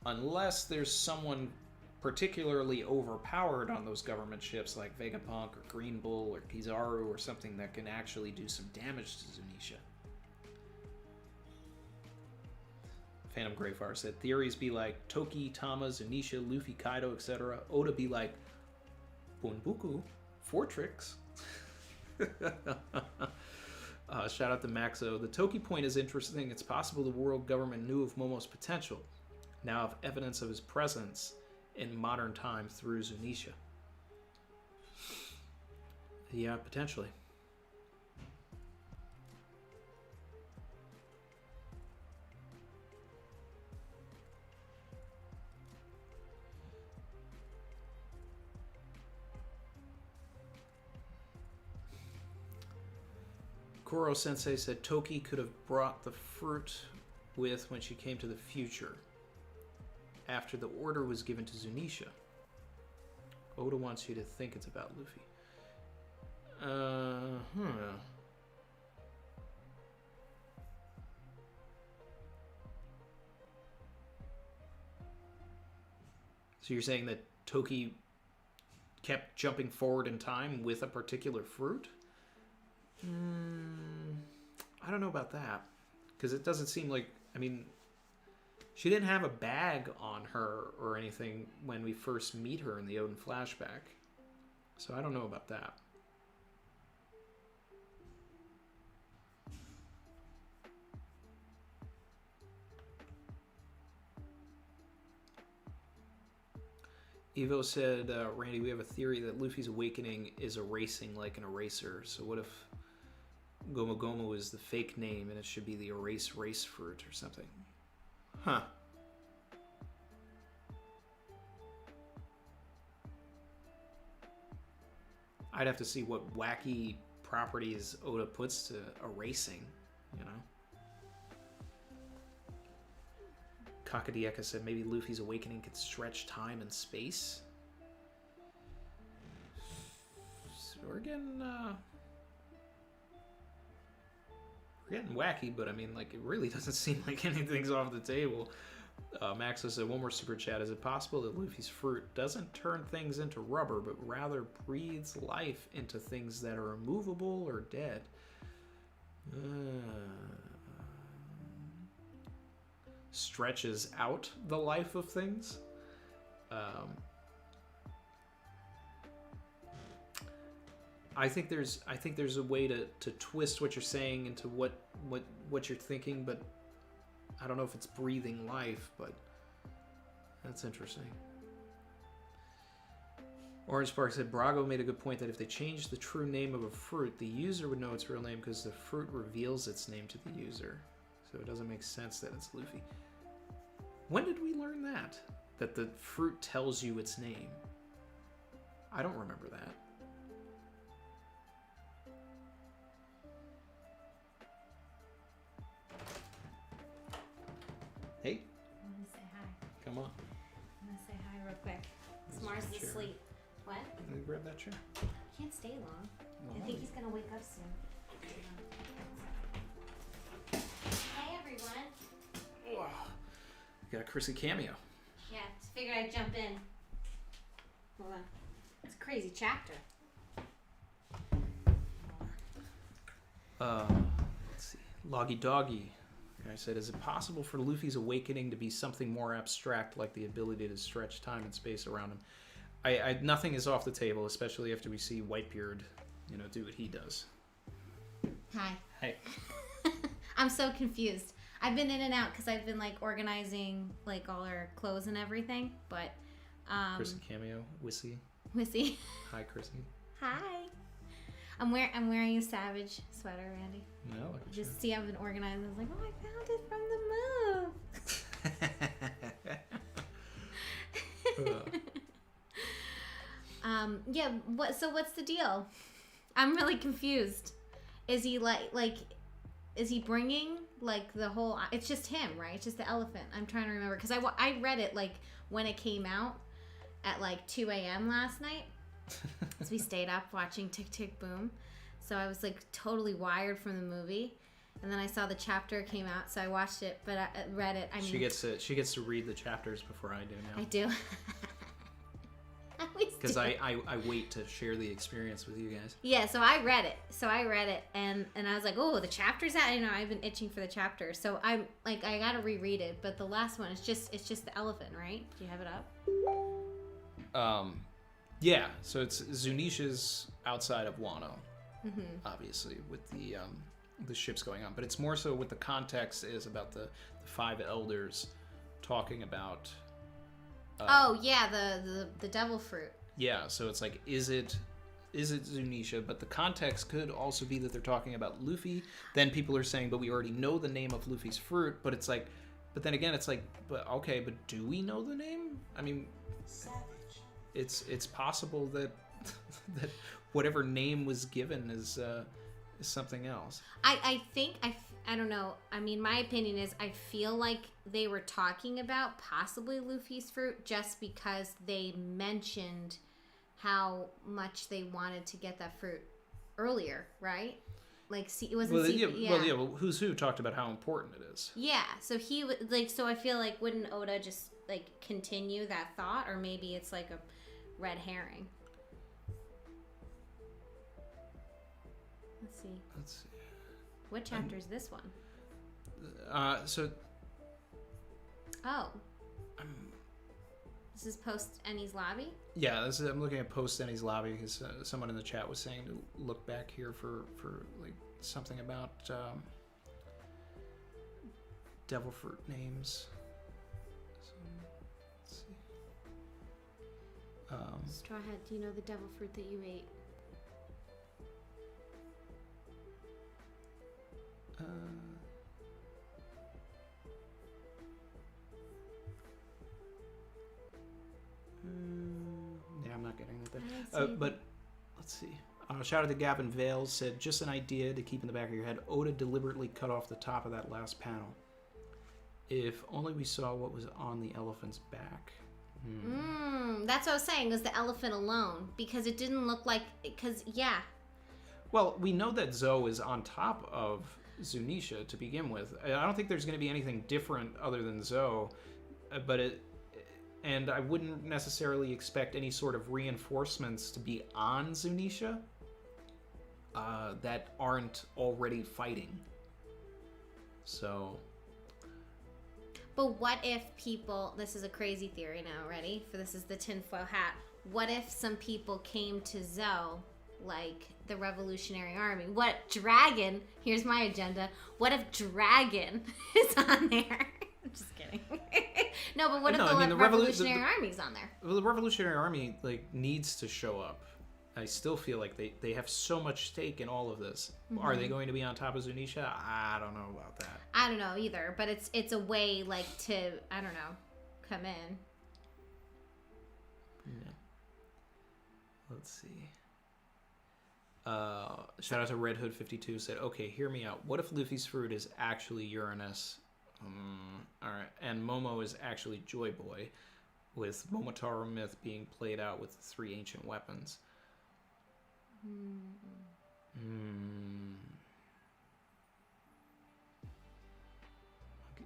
Unless there's someone particularly overpowered on those government ships like Vegapunk or Green Bull or Kizaru or something that can actually do some damage to Zunisha. Phantom Greyfire said, "Theories be like Toki, Tama, Zunisha, Luffy, Kaido, etc. Oda be like Bunbuku, Fortrix." Shout out to Maxo. "The Toki point is interesting. It's possible the world government knew of Momo's potential. Now have evidence of his presence in modern time through Zunisha." Yeah, potentially. Koro Sensei said Toki could have brought the fruit with when she came to the future, after the order was given to Zunisha. Oda wants you to think it's about Luffy. So you're saying that Toki kept jumping forward in time with a particular fruit? I don't know about that. Because it doesn't seem like... I mean... She didn't have a bag on her or anything when we first meet her in the Odin flashback. So I don't know about that. Evo said, "Randy, we have a theory that Luffy's awakening is erasing like an eraser. So what if Gomu Gomu is the fake name and it should be the erase race fruit or something?" Huh. I'd have to see what wacky properties Oda puts to erasing, you know? Kakadieka said maybe Luffy's awakening could stretch time and space. So we're getting wacky, but I mean, like, it really doesn't seem like anything's off the table. Max said, one more super chat. Is it possible that Luffy's fruit doesn't turn things into rubber, but rather breathes life into things that are immovable or dead? Stretches out the life of things? I think there's a way to twist what you're saying into what you're thinking, but I don't know if it's breathing life, but that's interesting. Orange Spark said, Brago made a good point that if they changed the true name of a fruit, the user would know its real name because the fruit reveals its name to the user. So it doesn't make sense that it's Luffy. When did we learn that? That the fruit tells you its name? I don't remember that. Hey. I'm gonna say hi. Come on. I'm gonna say hi real quick. Mars is chair. asleep. What? Can you grab that chair? Can't stay long. No. I think he's gonna wake up soon. Hey everyone. Wow. We got a Chrissy cameo. Yeah, just figured I'd jump in. Hold on. It's a crazy chapter. Let's see. Loggy Doggy. I said, is it possible for Luffy's awakening to be something more abstract, like the ability to stretch time and space around him? Nothing is off the table, especially after we see Whitebeard, do what he does. Hi. Hey. I'm so confused. I've been in and out because I've been like organizing like all our clothes and everything, but Chrissy cameo, Wissy. Wissy. Hi, Chrissy. Hi. I'm wearing a Savage sweater, Randy. No, Just see, I've been organizing. I was like, oh, I found it from the move. Yeah. What's the deal? I'm really confused. Is he is he bringing like the whole? It's just him, right? It's just the elephant. I'm trying to remember because I read it like when it came out at like 2 a.m. last night. As we stayed up watching Tick Tick Boom, so I was like totally wired from the movie, and then I saw the chapter came out, so I watched it, but I read it. I mean, she gets to read the chapters before I do now. I do. Because I wait to share the experience with you guys. Yeah, so I read it. And I was like, oh, the chapter's out. I've been itching for the chapter, so I'm like, I gotta reread it. But the last one, it's just the elephant, right? Do you have it up? Yeah, so it's Zunisha's outside of Wano, obviously, with the ships going on. But it's more so what the context is about the five elders talking about... the devil fruit. Yeah, so it's like, is it Zunisha? But the context could also be that they're talking about Luffy. Then people are saying, but we already know the name of Luffy's fruit. But it's like, but then again, it's like, but okay, but do we know the name? I mean... Savage. It's possible that that whatever name was given is something else. I think I don't know. I mean, my opinion is I feel like they were talking about possibly Luffy's fruit just because they mentioned how much they wanted to get that fruit earlier, right? Like, see, it wasn't. Well, Who's Who talked about how important it is. Yeah, so he would like. So I feel like wouldn't Oda just like continue that thought, or maybe it's like a red herring. Let's see. What chapter is this one? So. Oh. This is post Ennie's lobby? Yeah, I'm looking at post Ennie's lobby because someone in the chat was saying to look back here for like something about devil fruit names. So, let's see. Strawhead, do you know the devil fruit that you ate? Yeah, I'm not getting that. But let's see. Shout out to Gavin Vales, said, just an idea to keep in the back of your head. Oda deliberately cut off the top of that last panel. If only we saw what was on the elephant's back. That's what I was saying, was the elephant alone. Because it didn't look like... Because, yeah. Well, we know that Zoe is on top of Zunisha to begin with. I don't think there's going to be anything different other than Zoe, and I wouldn't necessarily expect any sort of reinforcements to be on Zunisha that aren't already fighting. So... But what if people... This is a crazy theory now, ready? For this is the tinfoil hat. What if some people came to Zoe, like the Revolutionary Army? What Dragon... Here's my agenda. What if Dragon is on there? I'm just kidding. No, but what if the Revolutionary Army's on there? Well, the Revolutionary Army needs to show up. I still feel like they have so much stake in all of this. Mm-hmm. Are they going to be on top of Zunisha? I don't know about that. I don't know either, but it's a way to, I don't know, come in. Yeah. Let's see. Shout out to Red Hood 52 said, okay, hear me out. What if Luffy's fruit is actually Uranus? All right, and Momo is actually Joy Boy, with Momotaro myth being played out with the 3 ancient weapons.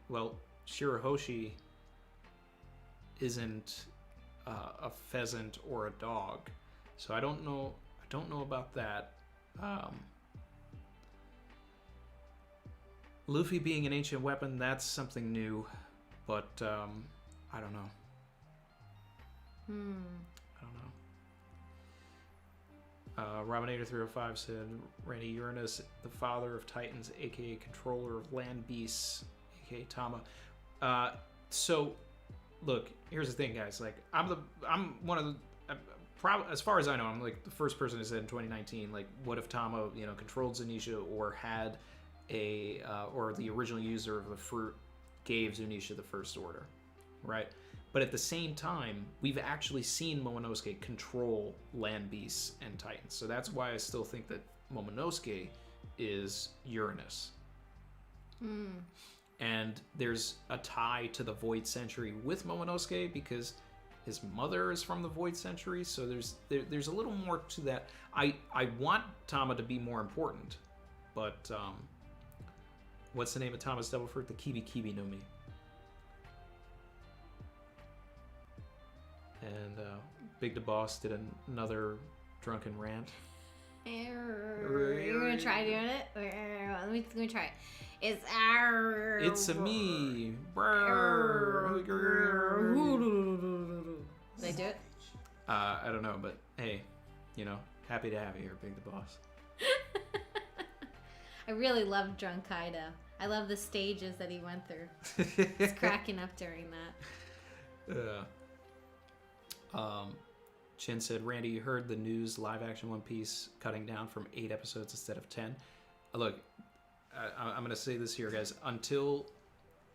Well, Shirahoshi isn't a pheasant or a dog, so I don't know about that. Luffy being an ancient weapon, that's something new, but I don't know. I don't know. Robinator 305 said, Randy, Uranus, the father of Titans, aka controller of land beasts, aka Tama. So, look, here's the thing, guys. Like, I'm one of the... as far as I know, I'm like the first person who said in 2019, like, what if Tama, controlled Zunisha or had or the original user of the fruit gave Zunisha the first order, right? But at the same time, we've actually seen Momonosuke control land beasts and titans. So that's why I still think that Momonosuke is Uranus. And there's a tie to the Void Century with Momonosuke because his mother is from the Void Century. So there's a little more to that. I want Tama to be more important, but what's the name of Tama's devil fruit? The Kibi Kibi no Mi. And Big the Boss did another drunken rant. You're gonna try doing it? Let me try it. It's a me. Did I do it? I don't know, but hey, happy to have you here, Big the Boss. I really love Drunk Kaido. I love the stages that he went through. He's cracking up during that. Chin said, Randy, you heard the news live action One Piece cutting down from 8 episodes instead of 10. Look, I'm going to say this here, guys. Until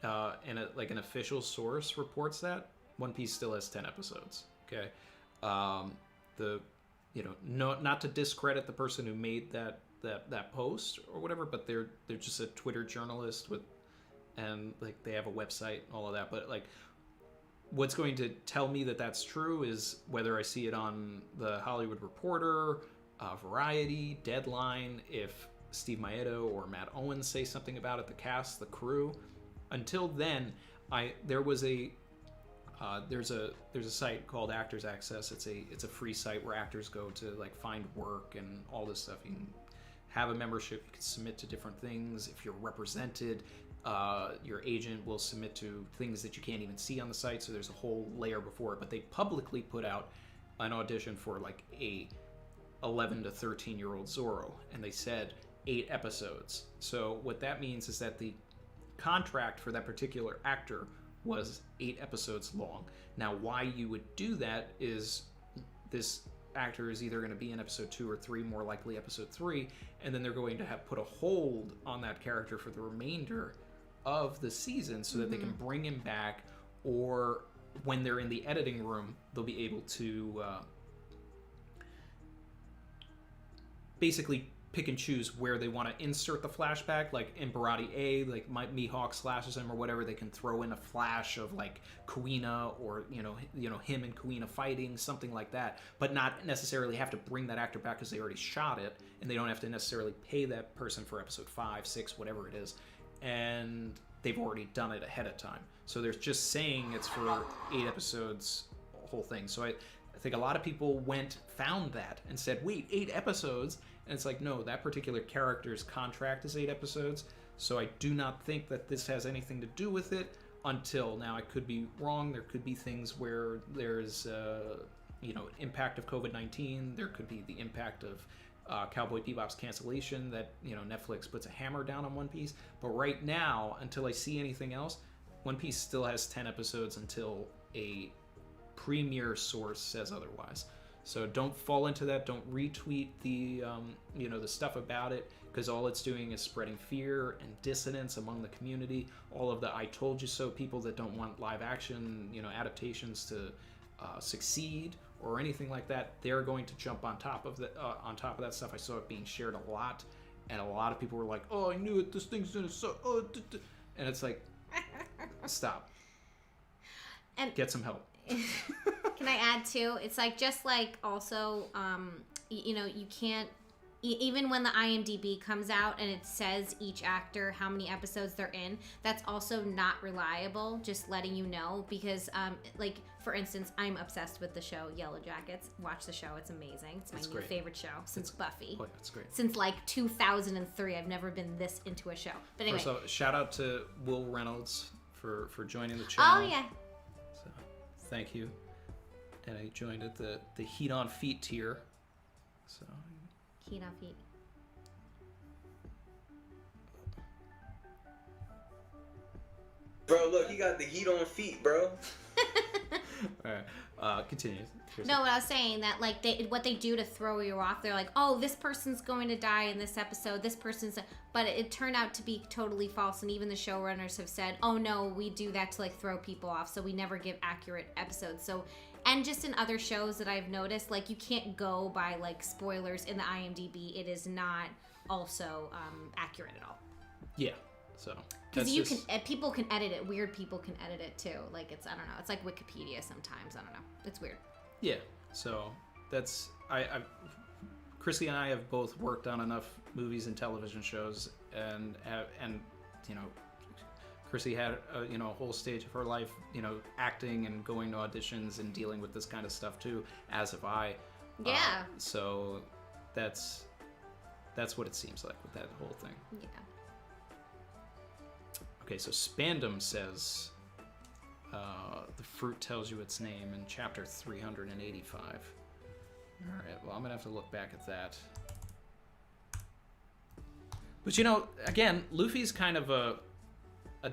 an official source reports that, One Piece still has 10 episodes. Okay, not to discredit the person who made that post or whatever, but they're just a Twitter journalist and they have a website and all of that, but what's going to tell me that that's true is whether I see it on the Hollywood Reporter, Variety, Deadline, if Steve Maedo or Matt Owens say something about it, the cast, the crew. Until then, there's a site called Actors Access. It's a free site where actors go to find work and all this stuff. You can have a membership. You can submit to different things. If you're represented, your agent will submit to things that you can't even see on the site, so there's a whole layer before it. But they publicly put out an audition for a 11 to 13-year-old Zoro, and they said 8 episodes. So what that means is that the contract for that particular actor was 8 episodes long. Now, why you would do that is this actor is either going to be in episode 2 or 3, more likely episode 3, and then they're going to have put a hold on that character for the remainder of the season so that they can bring him back, or when they're in the editing room, they'll be able to basically pick and choose where they want to insert the flashback. Like in Barati A, like Mihawk slashes him or whatever, they can throw in a flash of like Kuina or him and Kuina fighting, something like that, but not necessarily have to bring that actor back because they already shot it, and they don't have to necessarily pay that person for episode 5, 6, whatever it is, and they've already done it ahead of time. So they're just saying it's for 8 episodes, whole thing. So I think a lot of people found that and said, wait, 8 episodes? And it's like, no, that particular character's contract is 8 episodes. So I do not think that this has anything to do with it until now. I could be wrong. There could be things where there's, impact of COVID-19. There could be the impact of Cowboy Bebop's cancellation that, Netflix puts a hammer down on One Piece. But right now, until I see anything else, One Piece still has 10 episodes until a premier source says otherwise. So don't fall into that. Don't retweet the the stuff about it, because all it's doing is spreading fear and dissonance among the community. All of the I told you so people that don't want live action adaptations to succeed or anything like that, they're going to jump on top of that stuff. I saw it being shared a lot, and a lot of people were like, "Oh, I knew it. This thing's gonna suck." And it's like, stop. And get some help. Can I add too? It's like, just like also, you can't, even when the IMDb comes out and it says each actor how many episodes they're in, that's also not reliable. Just letting you know, because like for instance, I'm obsessed with the show Yellow Jackets. Watch the show; it's amazing. It's my new favorite show since Buffy. Oh, that's great. Since like 2003, I've never been this into a show. But anyway, so shout out to Will Reynolds for joining the channel. Oh yeah. Thank you. And I joined at the Heat on Feet tier. So Heat on Feet. Bro, look, he got the heat on feet, bro. Alright, continue. No, what I was saying, that like what they do to throw you off, they're like, oh, this person's going to die in this episode, this person's, but it turned out to be totally false, and even the showrunners have said, oh no, we do that to like throw people off, so we never give accurate episodes. So, and just in other shows that I've noticed, like you can't go by like spoilers in the IMDb. It is not also accurate at all. Yeah, so. Because people can edit it. Weird people can edit it too. Like I don't know. It's like Wikipedia sometimes. I don't know. It's weird. Yeah. So that's Chrissy and I have both worked on enough movies and television shows, and Chrissy had a whole stage of her life, acting and going to auditions and dealing with this kind of stuff too, as have I. Yeah. So that's what it seems like with that whole thing. Yeah. Okay, so Spandam says the fruit tells you its name in chapter 385. All right, well, I'm going to have to look back at that. But, again, Luffy's kind of a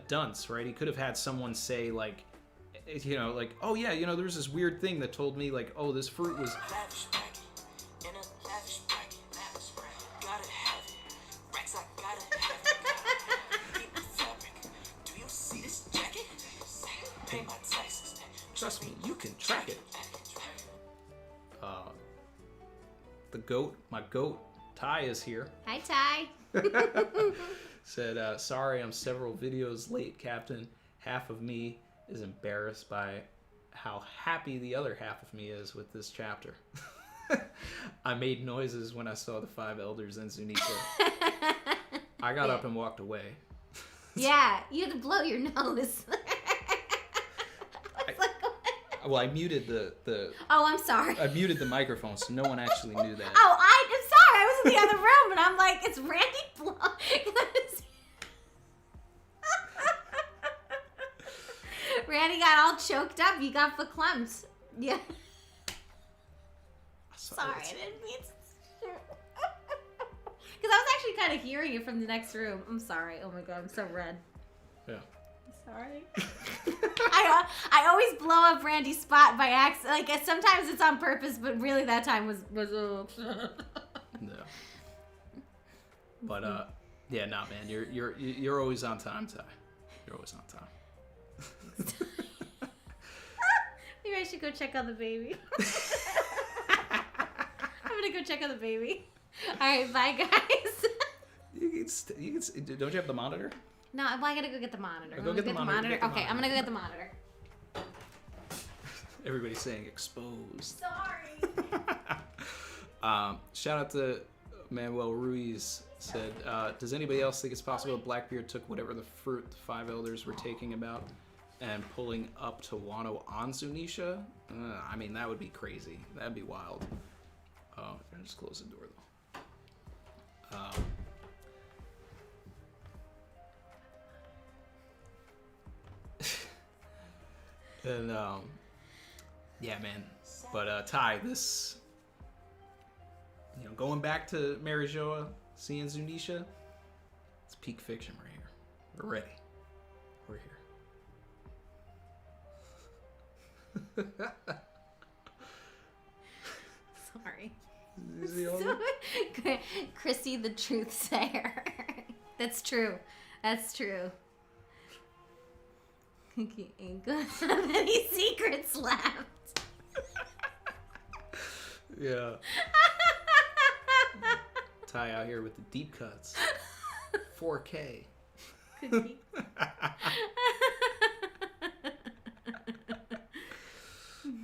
dunce, right? He could have had someone say, like, oh, yeah, there's this weird thing that told me, like, oh, this fruit was... Trust me, you can track it. My goat, Ty, is here. Hi, Ty. Said, sorry, I'm several videos late, Captain. Half of me is embarrassed by how happy the other half of me is with this chapter. I made noises when I saw the 5 elders and Zunichi. I got up and walked away. Yeah, you had to blow your nose. Well, I muted the. Oh, I'm sorry. I muted the microphone, so no one actually knew that. Oh, I'm sorry. I was in the other room, and I'm like, it's Randy Blow. Randy got all choked up. You got verklempt. Yeah. Sorry, I didn't mean to. Because I was actually kind of hearing it from the next room. I'm sorry. Oh my god, I'm so red. Yeah. Sorry. I always blow up Randy's spot by accident. Like sometimes it's on purpose, but really that time was. No. But yeah, nah, man, you're always on time, Ty. You're always on time. Maybe I should go check on the baby. I'm gonna go check on the baby. right, bye, guys. Don't you have the monitor? No, well, I gotta go get the monitor. Go get the monitor. Okay, I'm gonna go get the monitor. Everybody's saying exposed. Sorry. Shout out to Manuel Ruiz. Said, does anybody else think it's possible that Blackbeard took whatever the fruit the five elders were taking about and pulling up to Wano on Zunisha? I mean, that would be crazy. That'd be wild. Oh, I just close the door though. And yeah, man. But Ty, this, going back to Marijoa, seeing Zunisha, it's peak fiction right here. We're ready. We're here. Sorry. Is he over? Chrissy, the truth sayer. That's true. That's true. He ain't gonna have any secrets left. Yeah. Ty out here with the deep cuts. 4K.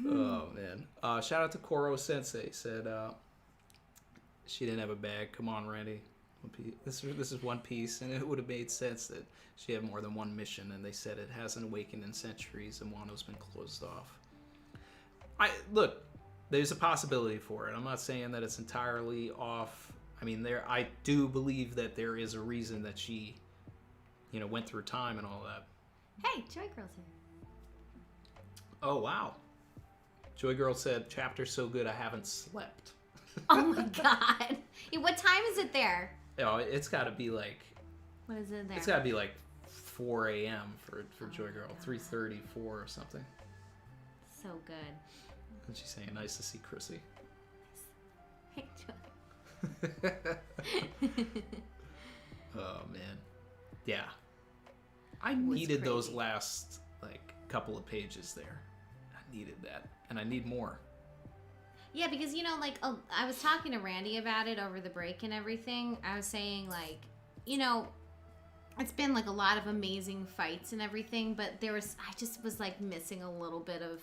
Oh man. Shout out to Koro Sensei. Said she didn't have a bag. Come on, Randy. This is One Piece, and it would have made sense that she had more than one mission, and they said it hasn't awakened in centuries and Wano's been closed off. Look, there's a possibility for it. I'm not saying that it's entirely off. I mean, I do believe that there is a reason that she, went through time and all that. Hey, Joy Girl's here. Oh, wow. Joy Girl said, chapter's so good I haven't slept. Oh my god. What time is it there? Oh, it's got to be like... What is it there? It's got to be like 4 a.m. for Joy Girl. 3:34 or something. So good. And she's saying, nice to see Chrissy. Hey, Joy. Oh, man. Yeah. I needed those crazy. last, couple of pages there. I needed that. And I need more. Yeah, because, I was talking to Randy about it over the break and everything. I was saying, it's been, a lot of amazing fights and everything, but I just was, missing a little bit of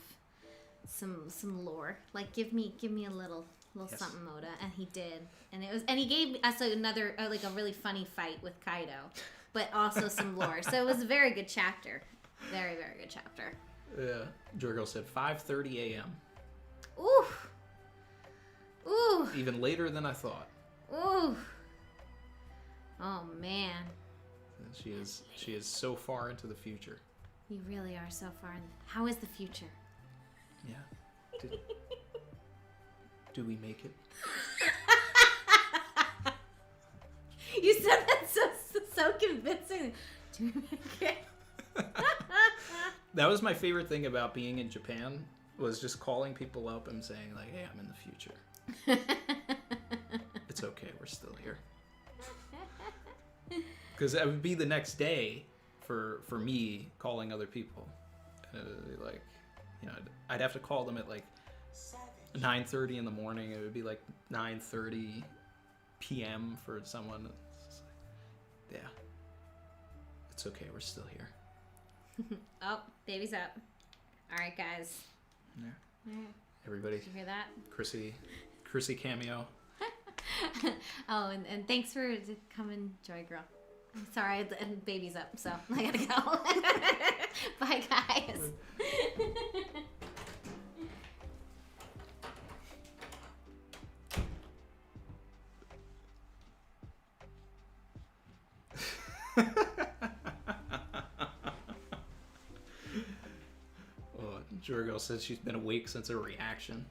some lore. Give me a little Yes. something, Moda. And he did. And he gave us another, a really funny fight with Kaido, but also some lore. So it was a very good chapter. Very, very good chapter. Yeah. Joy Girl said 5:30 a.m. Ooh. Ooh. Even later than I thought. Ooh. Oh, man. And she is so far into the future. You really are so far in. How is the future? Yeah. Do we make it? You said that so convincing. Do we make it? That was my favorite thing about being in Japan, was just calling people up and saying, hey, I'm in the future. It's okay, we're still here. Because it would be the next day for me calling other people. I'd have to call them at 9:30 in the morning. It would be 9:30 p.m. for someone. Yeah. It's okay, we're still here. Oh, baby's up. All right, guys. Yeah. All right. Everybody. Did you hear that? Chrissy cameo. Oh, and thanks for coming, Joy Girl. I'm sorry, and baby's up, so I gotta go. Bye, guys. Oh, Jorgo says she's been awake since her reaction.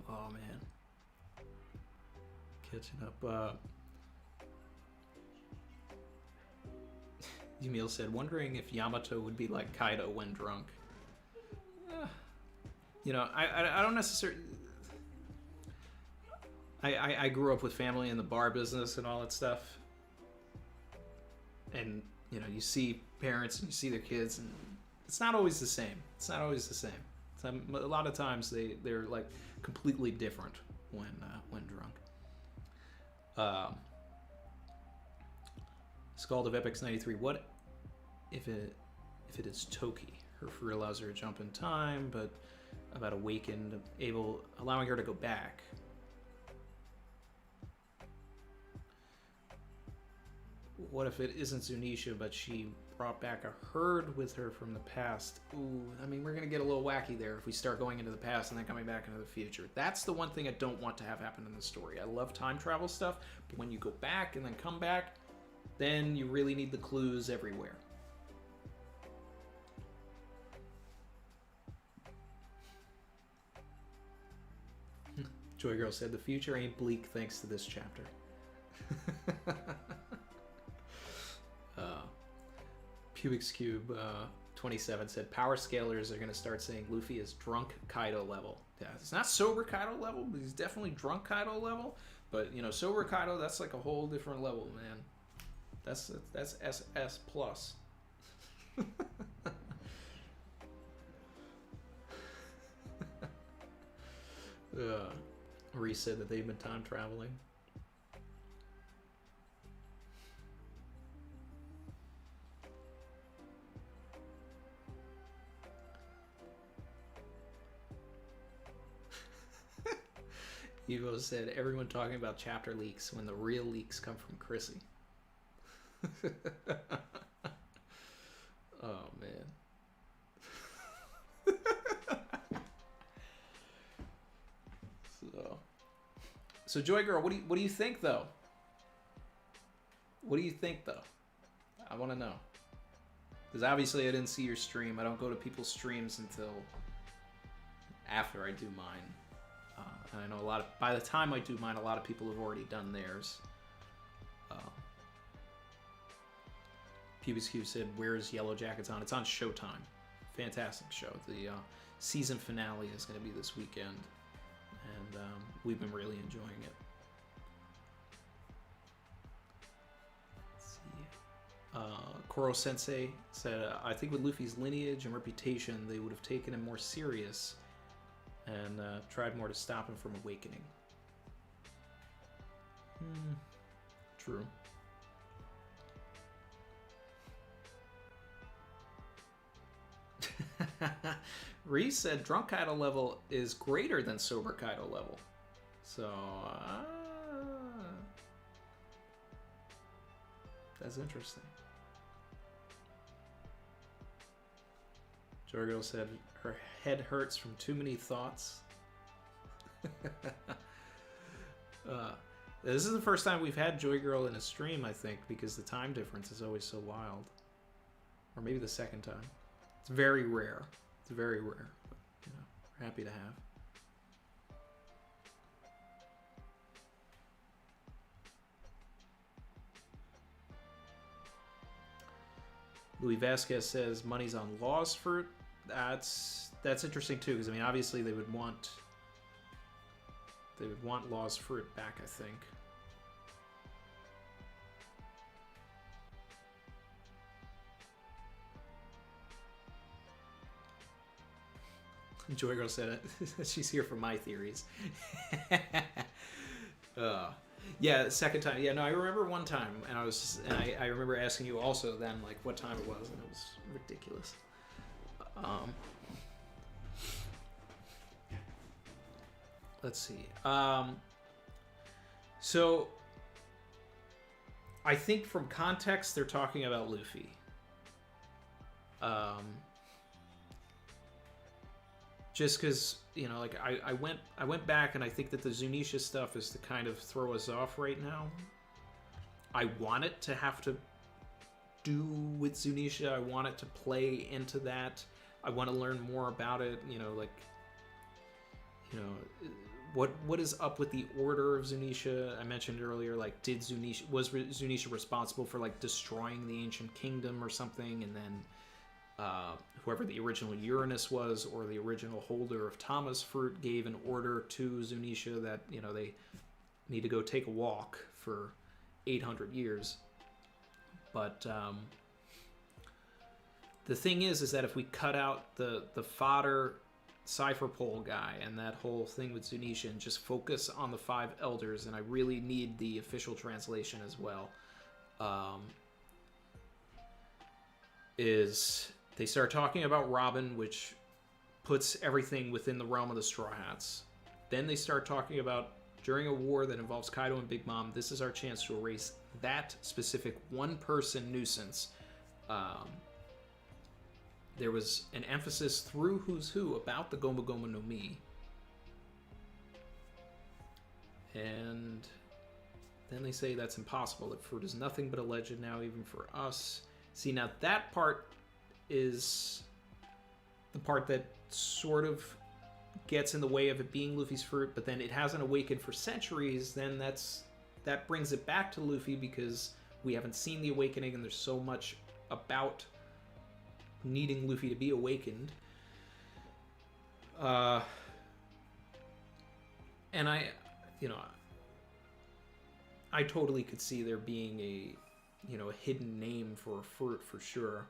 Oh man. Catching up. Yumil said, wondering if Yamato would be like Kaido when drunk. I don't necessarily... I grew up with family in the bar business and all that stuff. And, you see parents and you see their kids, and it's not always the same. A lot of times they're completely different. when drunk. Scald of Epics 93. What if it is Toki? Her fruit allows her to jump in time, but about awakened, allowing her to go back. What if it isn't Zunisha, but she brought back a herd with her from the past? Ooh, I mean, we're going to get a little wacky there if we start going into the past and then coming back into the future. That's the one thing I don't want to have happen in the story. I love time travel stuff, but when you go back and then come back, then you really need the clues everywhere. Joy Girl said, the future ain't bleak thanks to this chapter. Pubix Cube 27 said, power scalers are going to start saying Luffy is drunk Kaido level. Yeah, it's not sober Kaido level, but he's definitely drunk Kaido level. But, you know, sober Kaido, that's like a whole different level, man. That's SS plus. Reese said that they've been time traveling. Evo said, everyone talking about chapter leaks when the real leaks come from Chrissy. Oh, man. So Joy Girl, what do you think, though? What do you think, though? I want to know. Because obviously I didn't see your stream. I don't go to people's streams until after I do mine. And I know by the time I do mine, a lot of people have already done theirs. PBSQ said, where's Yellow Jackets on? It's on Showtime. Fantastic show. The season finale is going to be this weekend. And we've been really enjoying it. Let's see. Koro Sensei said, I think with Luffy's lineage and reputation, they would have taken him more serious and tried more to stop him from awakening. True. Reese said drunk Kaido level is greater than sober Kaido level. So, that's interesting. Jorgo said her head hurts from too many thoughts. This is the first time we've had Joy Girl in a stream, I think, because the time difference is always so wild. Or maybe the second time. It's very rare. It's very rare. But, you know, we're happy to have. Louis Vasquez says money's on Law's fruit. That's interesting too, because I mean, obviously they would want Law's fruit back, I think. Joy Girl said it. She's here for my theories. Yeah, the second time. Yeah, no, I remember one time, and I remember asking you also then, like, what time it was, and it was ridiculous. Let's see. So, I think from context, they're talking about Luffy. Just because, you know, like, I went back, and I think that the Zunisha stuff is to kind of throw us off right now. I want it to have to do with Zunisha. I want it to play into that. I want to learn more about it, you know, like, you know, what is up with the order of Zunisha? I mentioned earlier, like, was Zunisha responsible for, like, destroying the ancient kingdom or something, and then whoever the original Uranus was, or the original holder of Tama's fruit, gave an order to Zunisha that, you know, they need to go take a walk for 800 years. But the thing is that if we cut out the fodder cipher pole guy and that whole thing with Zunisha and just focus on the 5 elders, and I really need the official translation as well. Is they start talking about Robin, which puts everything within the realm of the Straw Hats. Then they start talking about during a war that involves Kaido and Big Mom, this is our chance to erase that specific one-person nuisance. There was an emphasis through Who's Who about the Goma Goma no Mi. And then they say that's impossible. That fruit is nothing but a legend now, even for us. See, now that part is the part that sort of gets in the way of it being Luffy's fruit, but then it hasn't awakened for centuries. Then that brings it back to Luffy because we haven't seen the awakening, and there's so much about needing Luffy to be awakened. And I totally could see there being a hidden name for a fruit for sure.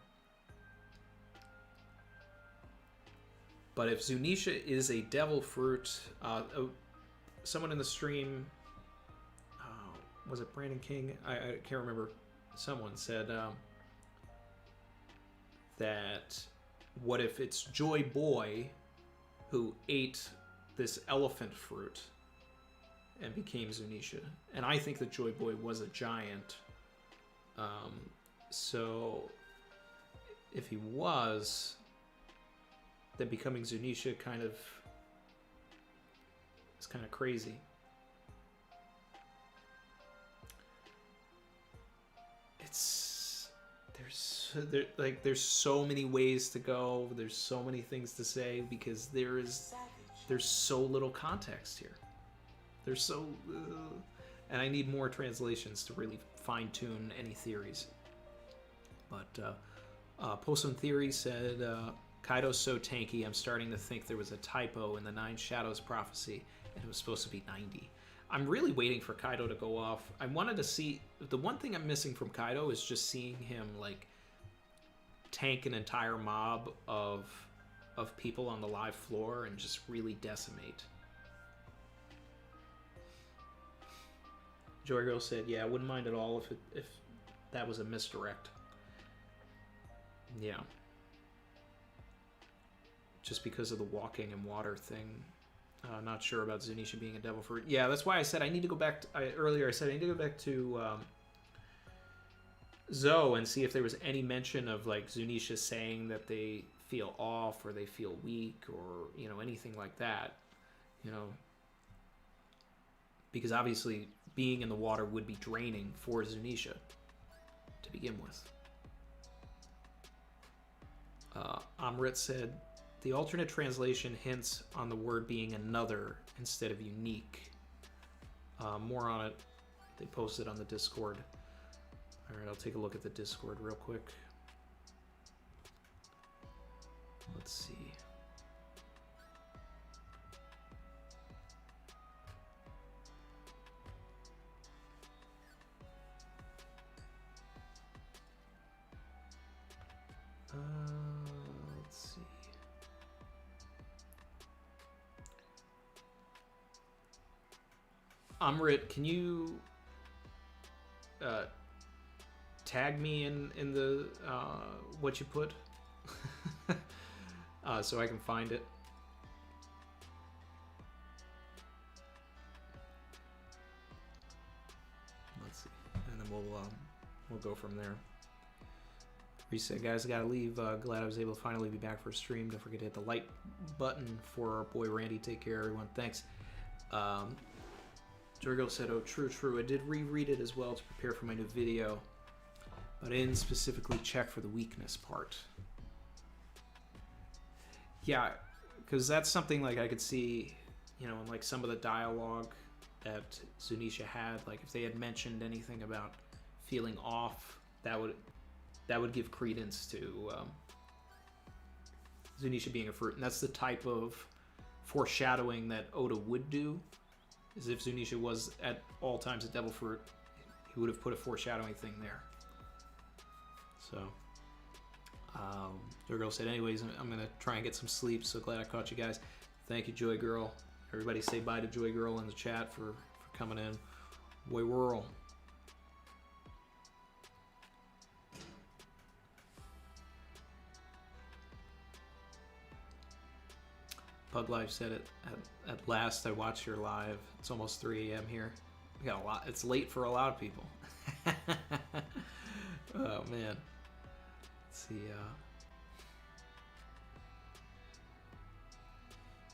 But if Zunisha is a devil fruit, someone in the stream, was it Brandon King? I can't remember. Someone said that what if it's Joy Boy who ate this elephant fruit and became Zunisha? And I think that Joy Boy was a giant. So if he was, then becoming Zunisha is kind of crazy. There's so many ways to go. There's so many things to say because there's so little context here. There's so and I need more translations to really fine-tune any theories. But Poson Theory said Kaido's so tanky, I'm starting to think there was a typo in the 9 Shadows prophecy and it was supposed to be 90. I'm really waiting for Kaido to go off. I wanted to see... The one thing I'm missing from Kaido is just seeing him, like, tank an entire mob of people on the live floor and just really decimate. Joy Girl said, yeah, I wouldn't mind at all if that was a misdirect. Yeah. Just because of the walking and water thing. Not sure about Zunisha being a devil fruit. Yeah, that's why I said I need to go back. Earlier I said I need to go back to Zoe and see if there was any mention of like Zunisha saying that they feel off or they feel weak or anything like that. Because obviously being in the water would be draining for Zunisha to begin with. Amrit said, the alternate translation hints on the word being another instead of unique. More on it. They posted on the Discord. All right, I'll take a look at the Discord real quick. Let's see. Let's see. Amrit, can you tag me in the what you put so I can find it? Let's see, and then we'll go from there. Reset, guys. I gotta leave. Glad I was able to finally be back for a stream. Don't forget to hit the like button for our boy Randy. Take care, everyone. Thanks. Jorgo said, oh, true. I did reread it as well to prepare for my new video, but I didn't specifically check for the weakness part. Yeah, because that's something like I could see, in like some of the dialogue that Zunisha had. Like if they had mentioned anything about feeling off, that would give credence to Zunisha being a fruit. And that's the type of foreshadowing that Oda would do, is if Zunisha was at all times a devil fruit, he would have put a foreshadowing thing there. So, Joy Girl said, anyways, I'm going to try and get some sleep. So glad I caught you guys. Thank you, Joy Girl. Everybody say bye to Joy Girl in the chat for coming in. Way whirl. Pug Life said it. At last, I watched your live. It's almost 3 a.m. here. We got a lot. It's late for a lot of people. Oh man. Let's see.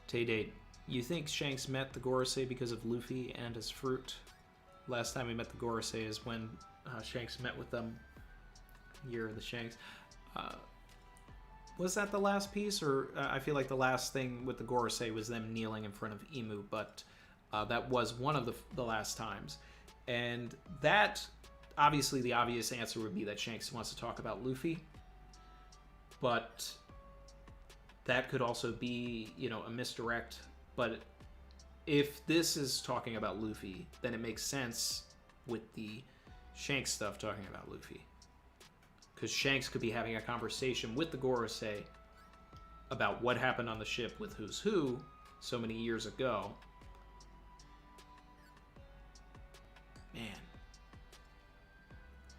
Tay-Date, you think Shanks met the Gorosei because of Luffy and his fruit? Last time we met the Gorosei is when Shanks met with them. Year of the Shanks. Was that the last piece, or I feel like the last thing with the Gorosei was them kneeling in front of Imu, but that was one of the last times. And that, obviously the obvious answer would be that Shanks wants to talk about Luffy, but that could also be, you know, a misdirect. But if this is talking about Luffy, then it makes sense with the Shanks stuff talking about Luffy. Because Shanks could be having a conversation with the Gorosei about what happened on the ship with Who's Who so many years ago. Man.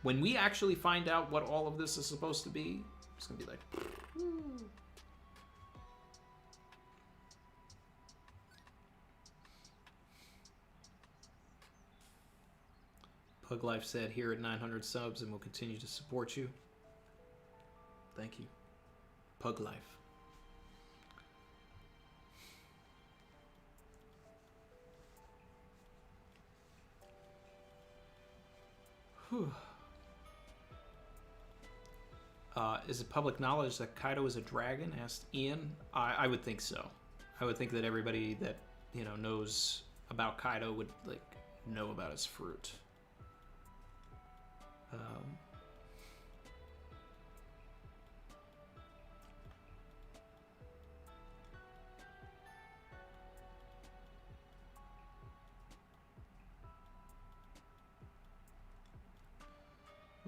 When we actually find out what all of this is supposed to be, it's going to be like... Pug Life said, here at 900 subs and will continue to support you. Thank you. Pug Life. Whew. Is it public knowledge that Kaido is a dragon? Asked Ian. I would think so. I would think that everybody that, you know, knows about Kaido would, like, know about his fruit.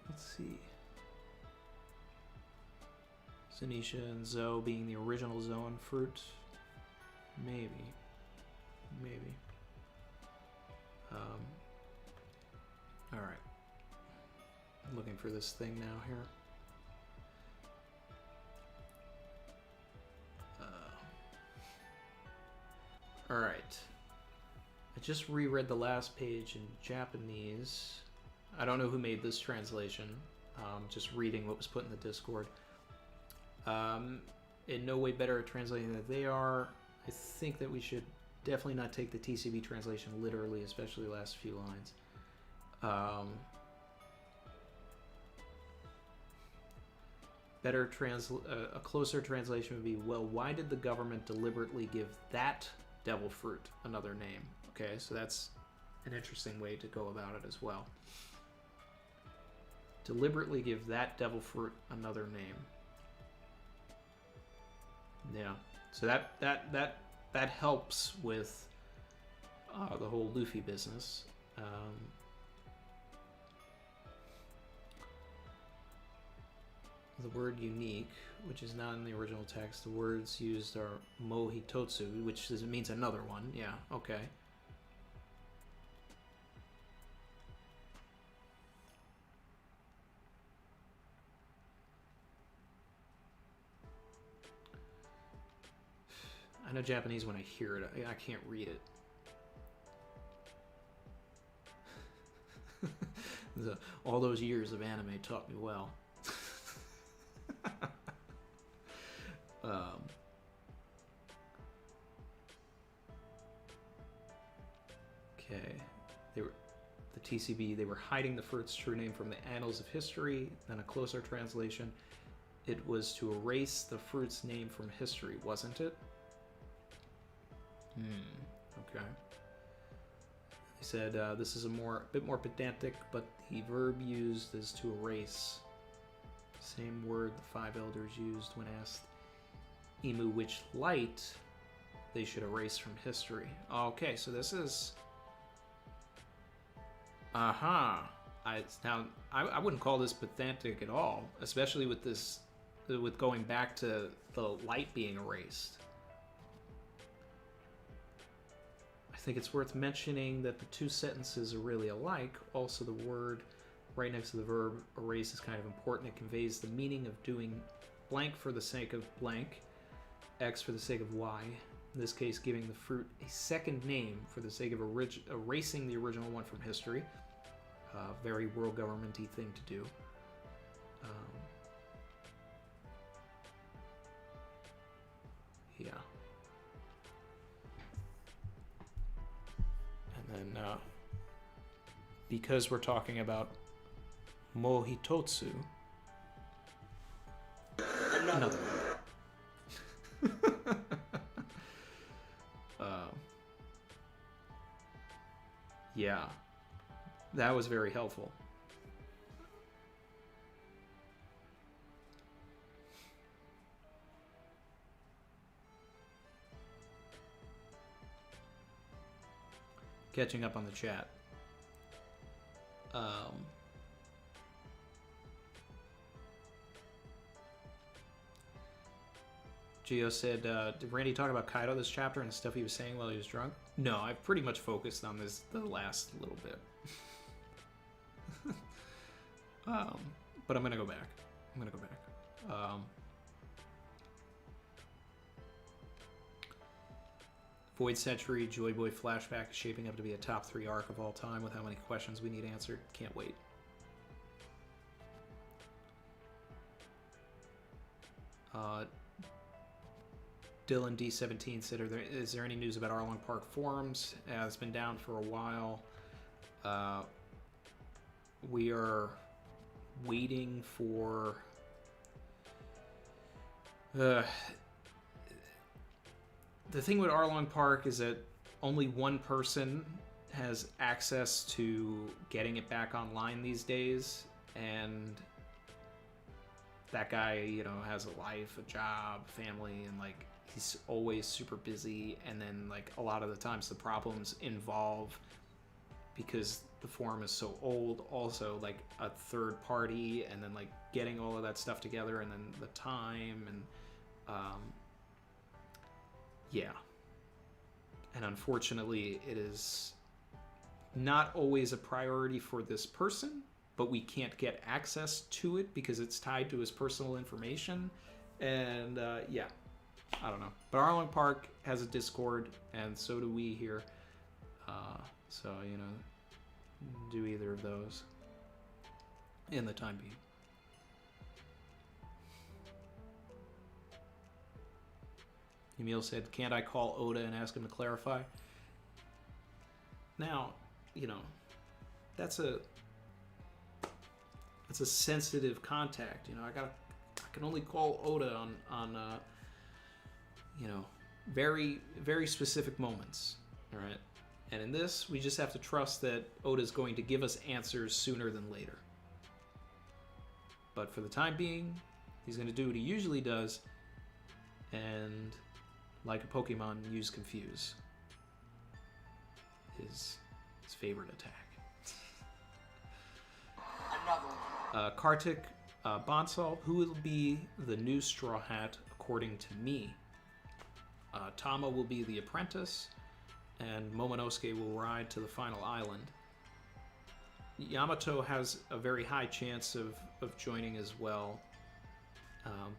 Let's see. Zanisha and Zoe being the original Zoan fruit. Maybe. Alright. I'm looking for this thing now here. Alright. I just reread the last page in Japanese. I don't know who made this translation. Just reading what was put in the Discord. In no way better at translating than they are. I think that we should definitely not take the TCB translation literally, especially the last few lines. A closer translation would be, well, why did the government deliberately give that devil fruit another name? Okay, so that's an interesting way to go about it as well. Deliberately give that devil fruit another name. Yeah, so that helps with the whole Luffy business. The word unique, which is not in the original text, the words used are mohitotsu, which means another one. Yeah, okay. I know Japanese when I hear it. I can't read it. All those years of anime taught me well. Okay. The TCB, they were hiding the fruit's true name from the annals of history. Then a closer translation, it was to erase the fruit's name from history, wasn't it? Okay. He said this is a bit more pedantic, but the verb used is to erase. Same word the five elders used when asked Imu which light they should erase from history. Okay, so this is... I wouldn't call this pedantic at all, especially with this with going back to the light being erased. I think it's worth mentioning that the two sentences are really alike. Also, the word right next to the verb erase is kind of important. It conveys the meaning of doing blank for the sake of blank, X for the sake of Y. In this case, giving the fruit a second name for the sake of erasing the original one from history. Very world government-y thing to do. Yeah. And then, because we're talking about Mohitotsu, another one. Yeah, that was very helpful. Catching up on the chat. Gio said, did Randy talk about Kaido this chapter and the stuff he was saying while he was drunk? No, I've pretty much focused on the last little bit. But I'm gonna go back. Void Century Joy Boy flashback is shaping up to be a top 3 arc of all time with how many questions we need answered. Can't wait. Dylan D17 said, is there any news about Arlong Park forums? It's been down for a while. We are waiting for... the thing with Arlong Park is that only one person has access to getting it back online these days, and that guy, you know, has a life, a job, family, and like he's always super busy. And then like a lot of the times the problems involve, because the forum is so old, also like a third party, and then like getting all of that stuff together, and then the time, and yeah. And unfortunately, it is not always a priority for this person, but we can't get access to it because it's tied to his personal information. And yeah, I don't know. But Arlong Park has a Discord, and so do we here. So, you know, do either of those in the time being. Emil said, can't I call Oda and ask him to clarify? Now, you know, that's a sensitive contact. You know, I can only call Oda on you know, very, very specific moments. All right. And in this, we just have to trust that Oda's going to give us answers sooner than later. But for the time being, he's going to do what he usually does, and like a Pokemon, use Confuse. His favorite attack. Another one. Kartik Bansal, who will be the new Straw Hat according to me? Tama will be the apprentice, and Momonosuke will ride to the final island. Yamato has a very high chance of joining as well,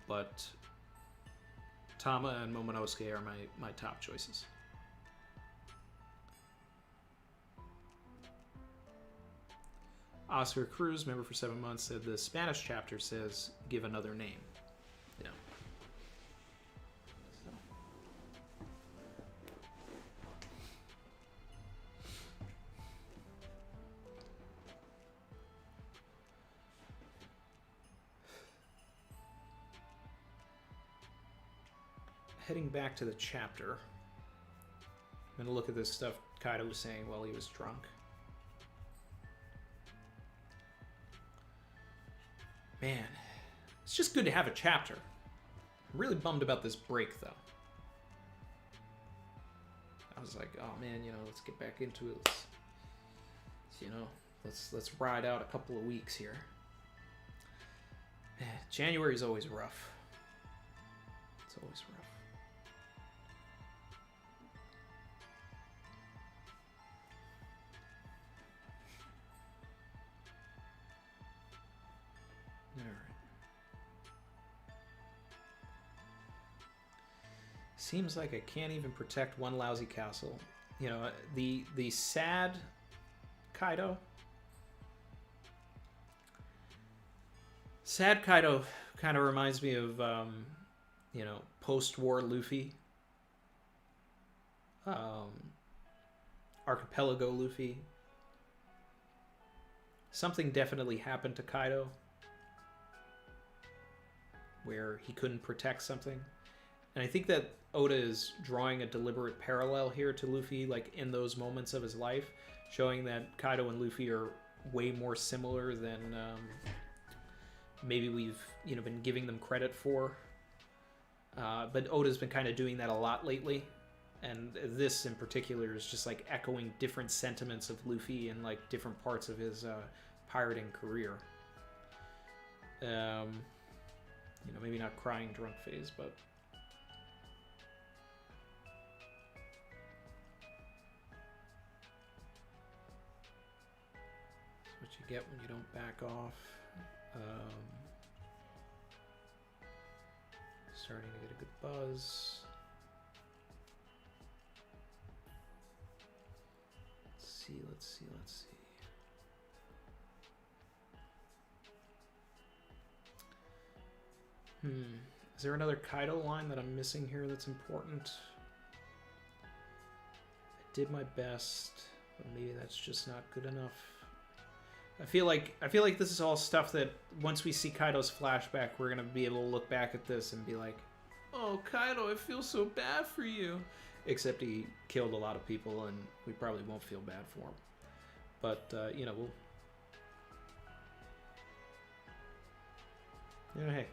but Tama and Momonosuke are my top choices. Oscar Cruz, member for 7 months, said the Spanish chapter says, give another name. Yeah. So. Heading back to the chapter, I'm going to look at this stuff Kaido was saying while he was drunk. Man, it's just good to have a chapter. I'm really bummed about this break, though. I was like, oh man, you know, let's get back into it. Let's ride out a couple of weeks here. Man, January's always rough. It's always rough. All right. Seems like I can't even protect one lousy castle. You know, the sad Kaido. Sad Kaido kind of reminds me of, you know, post-war Luffy. Archipelago Luffy. Something definitely happened to Kaido where he couldn't protect something. And I think that Oda is drawing a deliberate parallel here to Luffy, like in those moments of his life, showing that Kaido and Luffy are way more similar than maybe we've, you know, been giving them credit for. But Oda's been kind of doing that a lot lately. And this in particular is just like echoing different sentiments of Luffy in like different parts of his pirating career. You know, maybe not crying drunk phase, but that's what you get when you don't back off. Starting to get a good buzz. Let's see. Is there another Kaido line that I'm missing here that's important? I did my best, but maybe that's just not good enough. I feel like this is all stuff that once we see Kaido's flashback, we're gonna be able to look back at this and be like, "Oh, Kaido, I feel so bad for you." Except he killed a lot of people, and we probably won't feel bad for him. But you know, we'll. You know, hey.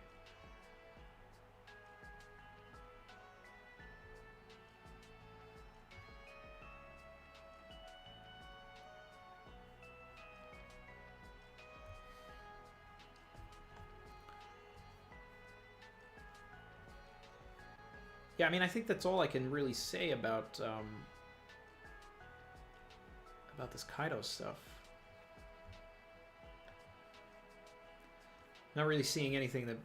Yeah, I mean, I think that's all I can really say about this Kaido stuff. Not really seeing anything that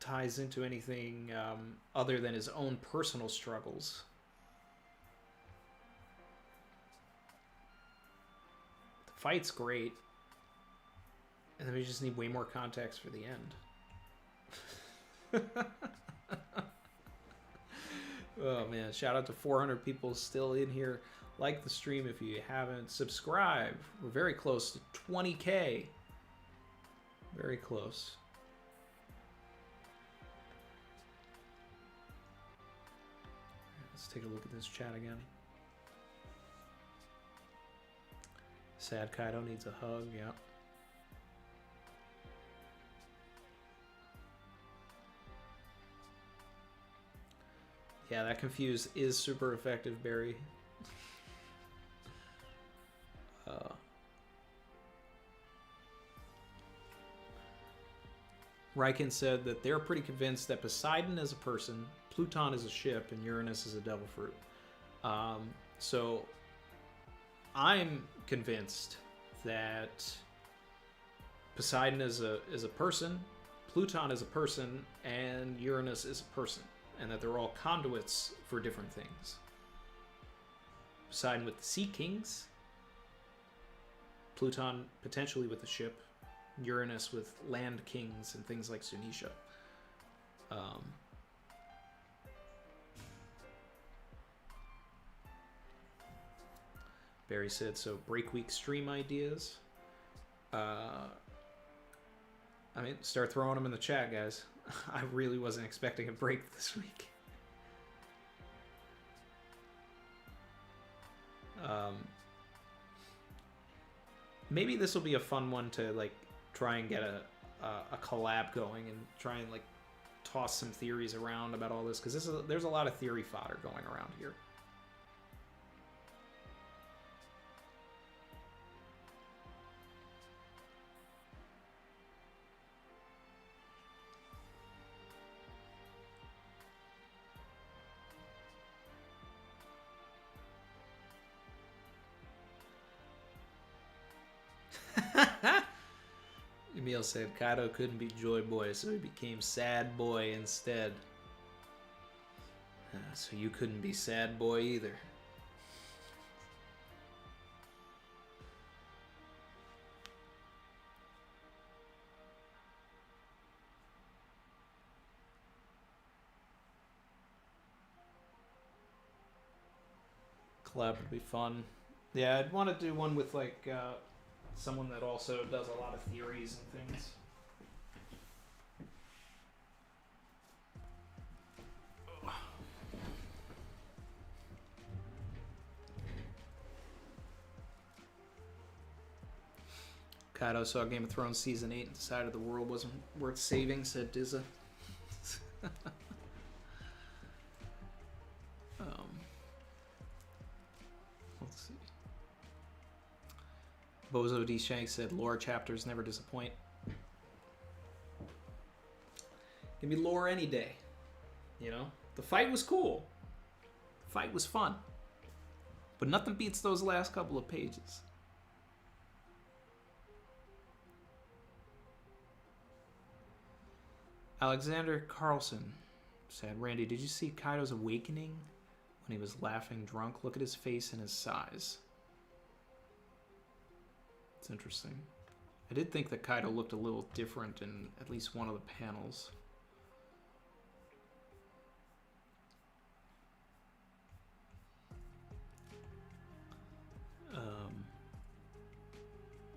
ties into anything other than his own personal struggles. The fight's great, and then we just need way more context for the end. Oh man, shout out to 400 people still in here. Like the stream if you haven't. Subscribe. We're very close to 20K. Very close. Let's take a look at this chat again. Sad Kaido needs a hug, yeah. Yeah, that confuse is super effective, Barry. Riken said that they're pretty convinced that Poseidon is a person, Pluton is a ship, and Uranus is a devil fruit. So I'm convinced that Poseidon is a person, Pluton is a person, and Uranus is a person. And that they're all conduits for different things. Poseidon with the Sea Kings. Pluton potentially with the ship. Uranus with land kings and things like Sunisha. Barry said, so break week stream ideas. I mean, start throwing them in the chat, guys. I really wasn't expecting a break this week. Maybe this will be a fun one to like try and get a collab going and try and like toss some theories around about all this, because there's a lot of theory fodder going around here. Emil said Kaido couldn't be Joy Boy, so he became Sad Boy instead. So you couldn't be Sad Boy either. Collab would be fun. Yeah, I'd want to do one with like someone that also does a lot of theories and things. Kaido saw Game of Thrones Season 8 and decided the world wasn't worth saving, said Dizza. Let's see. Bozo D. Shank said lore chapters never disappoint. Give me lore any day. You know? The fight was cool. The fight was fun. But nothing beats those last couple of pages. Alexander Carlson said, Randy, did you see Kaido's awakening when he was laughing drunk? Look at his face and his size. It's interesting. I did think that Kaido looked a little different in at least one of the panels.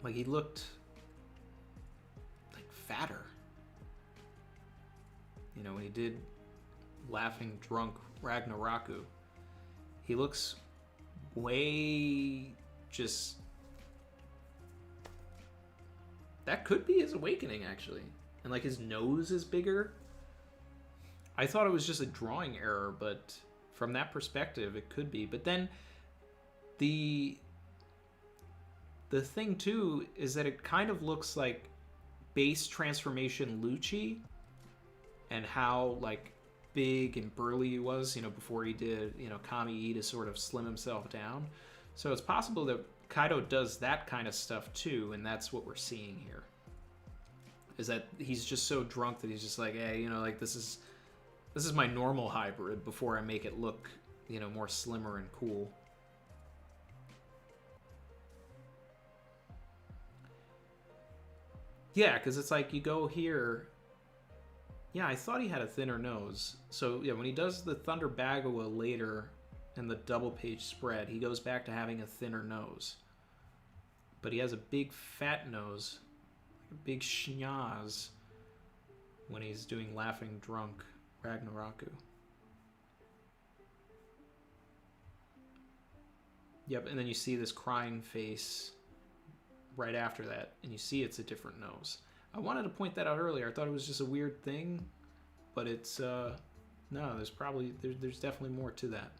Like he looked like fatter. You know, when he did laughing drunk Ragnaroku, he looks way just... That could be his awakening, actually. And like his nose is bigger. I thought it was just a drawing error, but from that perspective, it could be. But then the thing too is that it kind of looks like base transformation Lucci, and how like big and burly he was, you know, before he did, you know, Kami-E to sort of slim himself down. So it's possible that Kaido does that kind of stuff too, and that's what we're seeing here. Is that he's just so drunk that he's just like, hey, you know, like this is my normal hybrid before I make it look, you know, more slimmer and cool. Yeah, because it's like you go here. Yeah, I thought he had a thinner nose. So yeah, when he does the Thunder Bagawa later in the double page spread, he goes back to having a thinner nose. But he has a big fat nose, like a big schnoz, when he's doing laughing drunk Ragnaroku. Yep, and then you see this crying face right after that, and you see it's a different nose. I wanted to point that out earlier. I thought it was just a weird thing, but it's no, there's definitely more to that.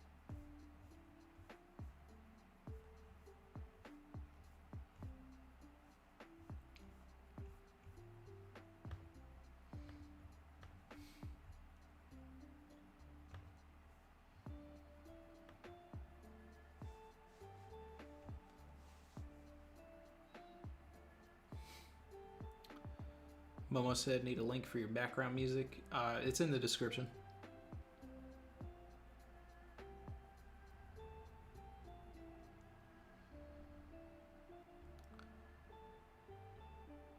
Momo said, need a link for your background music. It's in the description.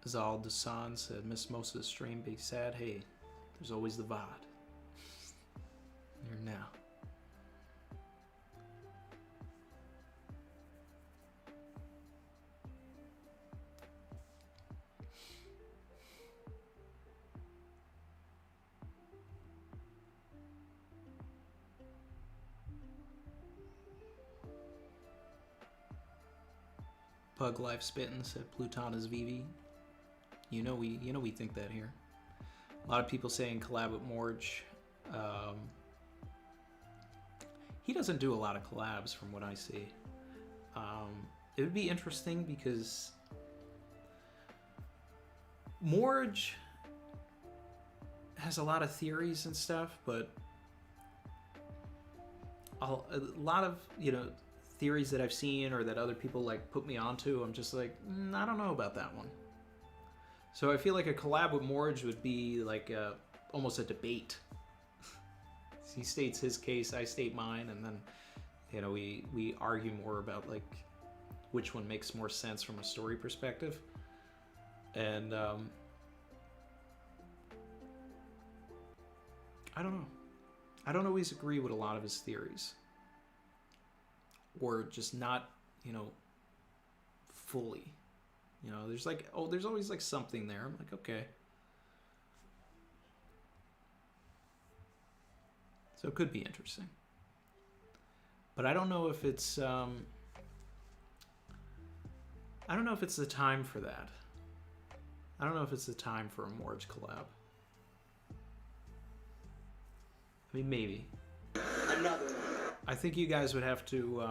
Zal Dasan said, miss most of the stream, be sad. Hey, there's always the VOD. Here now. Pug Life Spittin' said Pluton is Vivi. You know we think that here. A lot of people saying collab with Morge. He doesn't do a lot of collabs from what I see. It would be interesting because Morge has a lot of theories and stuff, but a lot of, you know, theories that I've seen or that other people like put me onto, I'm just like, I don't know about that one. So I feel like a collab with Morge would be like almost a debate. He states his case, I state mine, and then, you know, we argue more about like which one makes more sense from a story perspective. And I don't know. I don't always agree with a lot of his theories. Or just not, you know, fully. You know, there's like, oh, there's always like something there. I'm like, okay. So it could be interesting. But I don't know if it's, I don't know if it's the time for that. I don't know if it's the time for a Morge collab. I mean, maybe. Another one. I think you guys would have to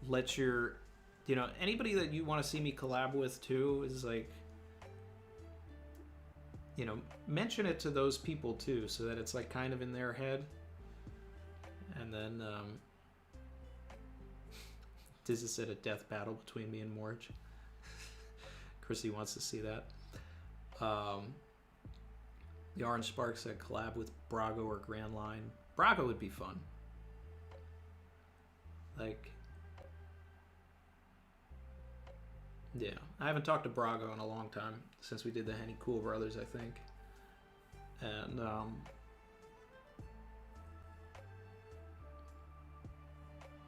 let your, you know, anybody that you want to see me collab with too is like, you know, mention it to those people too, so that it's like kind of in their head. And then Dizzy said a death battle between me and Morge. Chrissy wants to see that. The Orange Spark said collab with Brago or Grand Line. Brago would be fun. Like, yeah. I haven't talked to Brago in a long time, since we did the Henny Cool Brothers, I think. And,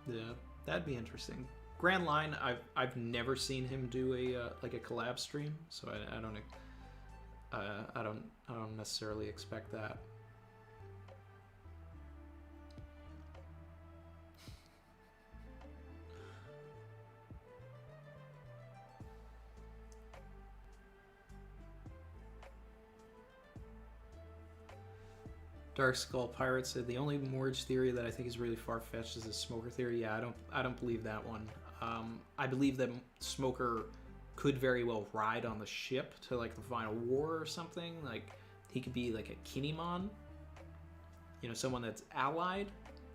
yeah, that'd be interesting. Grand Line, I've never seen him do a like a collab stream, so I don't necessarily expect that. Dark Skull Pirate said the only Morge theory that I think is really far-fetched is the Smoker theory. Yeah, I don't believe that one. I believe that Smoker could very well ride on the ship to like the final war or something. Like he could be like a Kinemon, you know, someone that's allied,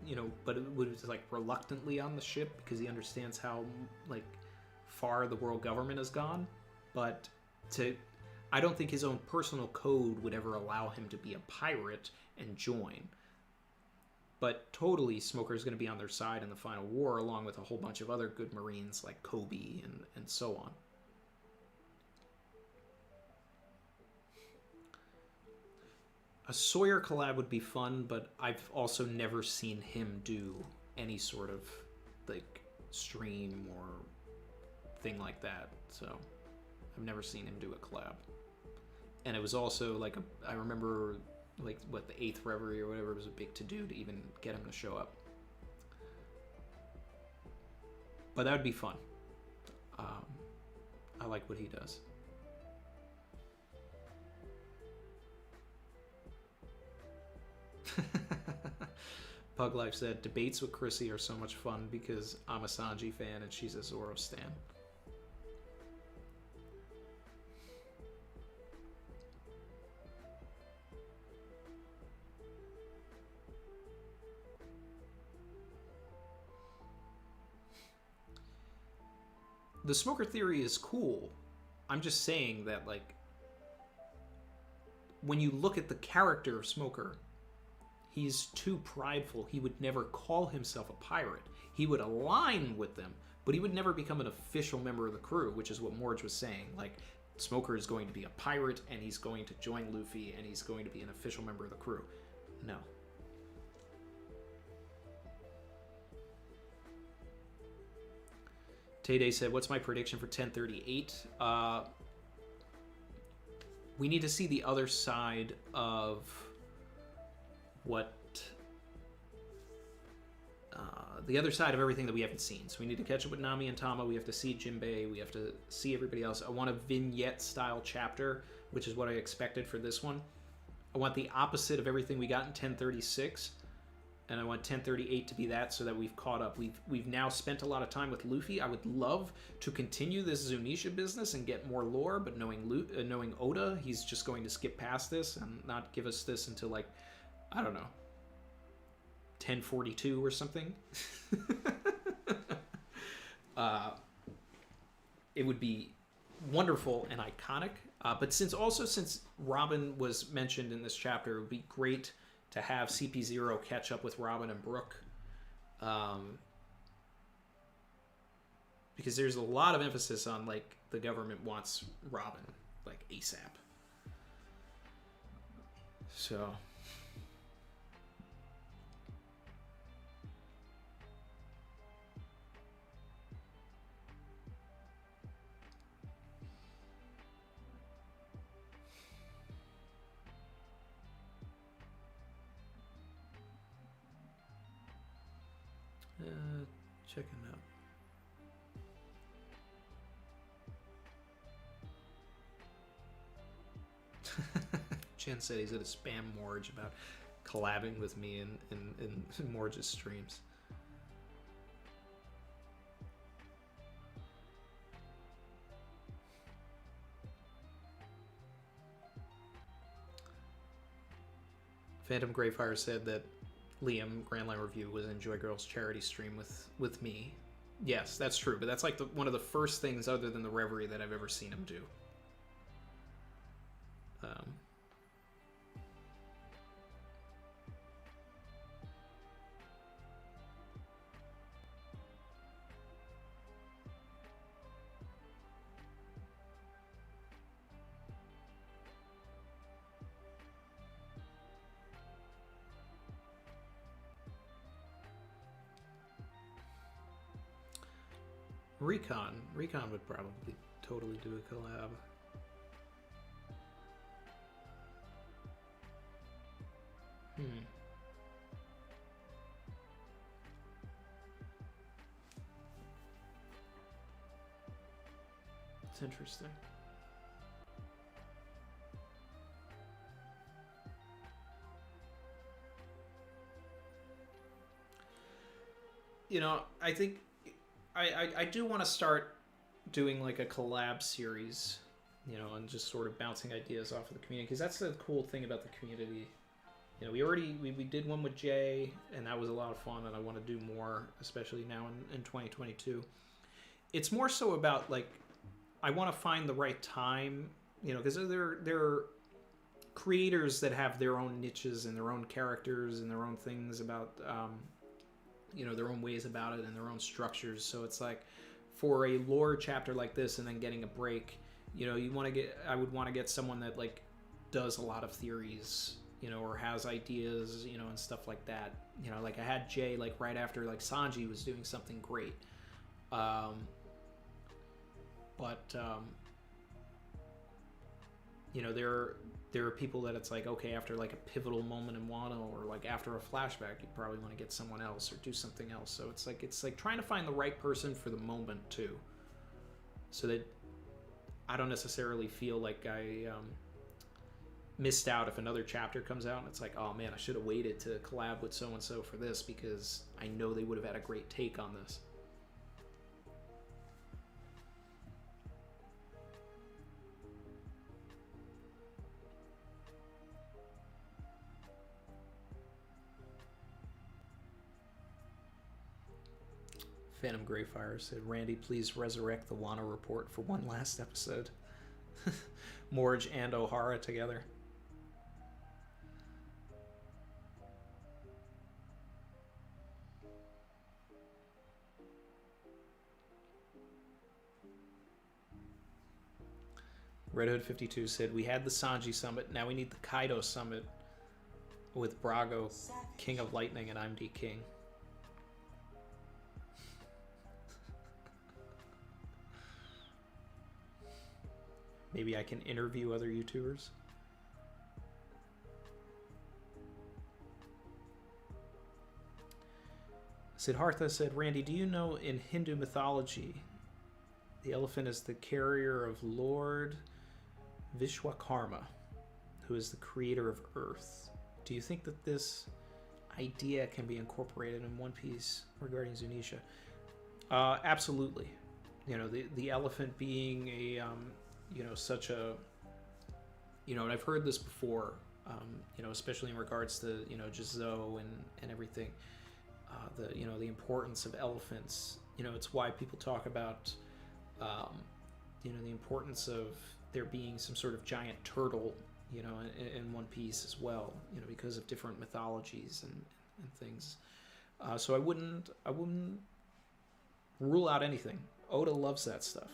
you know, but it would like reluctantly on the ship because he understands how like far the world government has gone. But I don't think his own personal code would ever allow him to be a pirate and join. But totally, Smoker's going to be on their side in the final war, along with a whole bunch of other good Marines like Kobe and so on. A Sawyer collab would be fun, but I've also never seen him do any sort of like stream or thing like that. So I've never seen him do a collab. And it was also like I remember like what the 8th Reverie or whatever was a big to-do to even get him to show up. But that would be fun. I like what he does. Pug Life said debates with Chrissy are so much fun because I'm a Sanji fan and she's a Zoro stan. The Smoker theory is cool. I'm just saying that, like, when you look at the character of Smoker, he's too prideful. He would never call himself a pirate. He would align with them, but he would never become an official member of the crew, which is what Morge was saying. Like, Smoker is going to be a pirate, and he's going to join Luffy, and he's going to be an official member of the crew. No. Tay-Day said, what's my prediction for 1038? We need to see the other side of what... the other side of everything that we haven't seen. So we need to catch up with Nami and Tama. We have to see Jinbei. We have to see everybody else. I want a vignette-style chapter, which is what I expected for this one. I want the opposite of everything we got in 1036. And I want 1038 to be that, so that we've caught up. We've now spent a lot of time with Luffy. I would love to continue this Zunisha business and get more lore, but knowing Oda, he's just going to skip past this and not give us this until, like, I don't know, 1042 or something. it would be wonderful and iconic. But since Robin was mentioned in this chapter, it would be great to have CP0 catch up with Robin and Brooke. Because there's a lot of emphasis on, like, the government wants Robin, like, ASAP. So... check him out. Jen said he's at a spam Morge about collabing with me in Morge's streams. Phantom Greyfire said that Liam, Grand Line Review, was in Joy Girl's charity stream with me. Yes, that's true, but that's like one of the first things other than the Reverie that I've ever seen him do. Recon would probably totally do a collab. It's interesting. You know, I think I do want to start doing like a collab series, you know, and just sort of bouncing ideas off of the community, because that's the cool thing about the community. You know, we did one with Jay, and that was a lot of fun, and I want to do more, especially now in 2022. It's more so about, like, I want to find the right time, you know, because there are creators that have their own niches and their own characters and their own things about, you know, their own ways about it and their own structures. So it's like, for a lore chapter like this and then getting a break, you know, I would want to get someone that, like, does a lot of theories, you know, or has ideas, you know, and stuff like that. You know, like I had Jay, like, right after, like, Sanji was doing something great. You know, there are people that it's like, okay, after like a pivotal moment in Wano, or like after a flashback, you probably want to get someone else or do something else. So it's like trying to find the right person for the moment too, so that I don't necessarily feel like I missed out if another chapter comes out and it's like, oh man, I should have waited to collab with so and so for this, because I know they would have had a great take on this. Phantom Greyfire said, Randy, please resurrect the Wano report for one last episode. Morge and O'Hara together. Red Hood 52 said, we had the Sanji summit, now we need the Kaido summit with Brago, King of Lightning, and I'm D King. Maybe I can interview other YouTubers. Siddhartha said, Randy, do you know in Hindu mythology, the elephant is the carrier of Lord Vishwakarma, who is the creator of Earth? Do you think that this idea can be incorporated in One Piece regarding Zunisha? Absolutely. You know, the elephant being a... you know, such a, you know, and I've heard this before, you know, especially in regards to, you know, just Zoe and everything, you know, the importance of elephants. You know, it's why people talk about the importance of there being some sort of giant turtle, in One Piece as well, because of different mythologies and things. So I wouldn't rule out anything. Oda loves that stuff.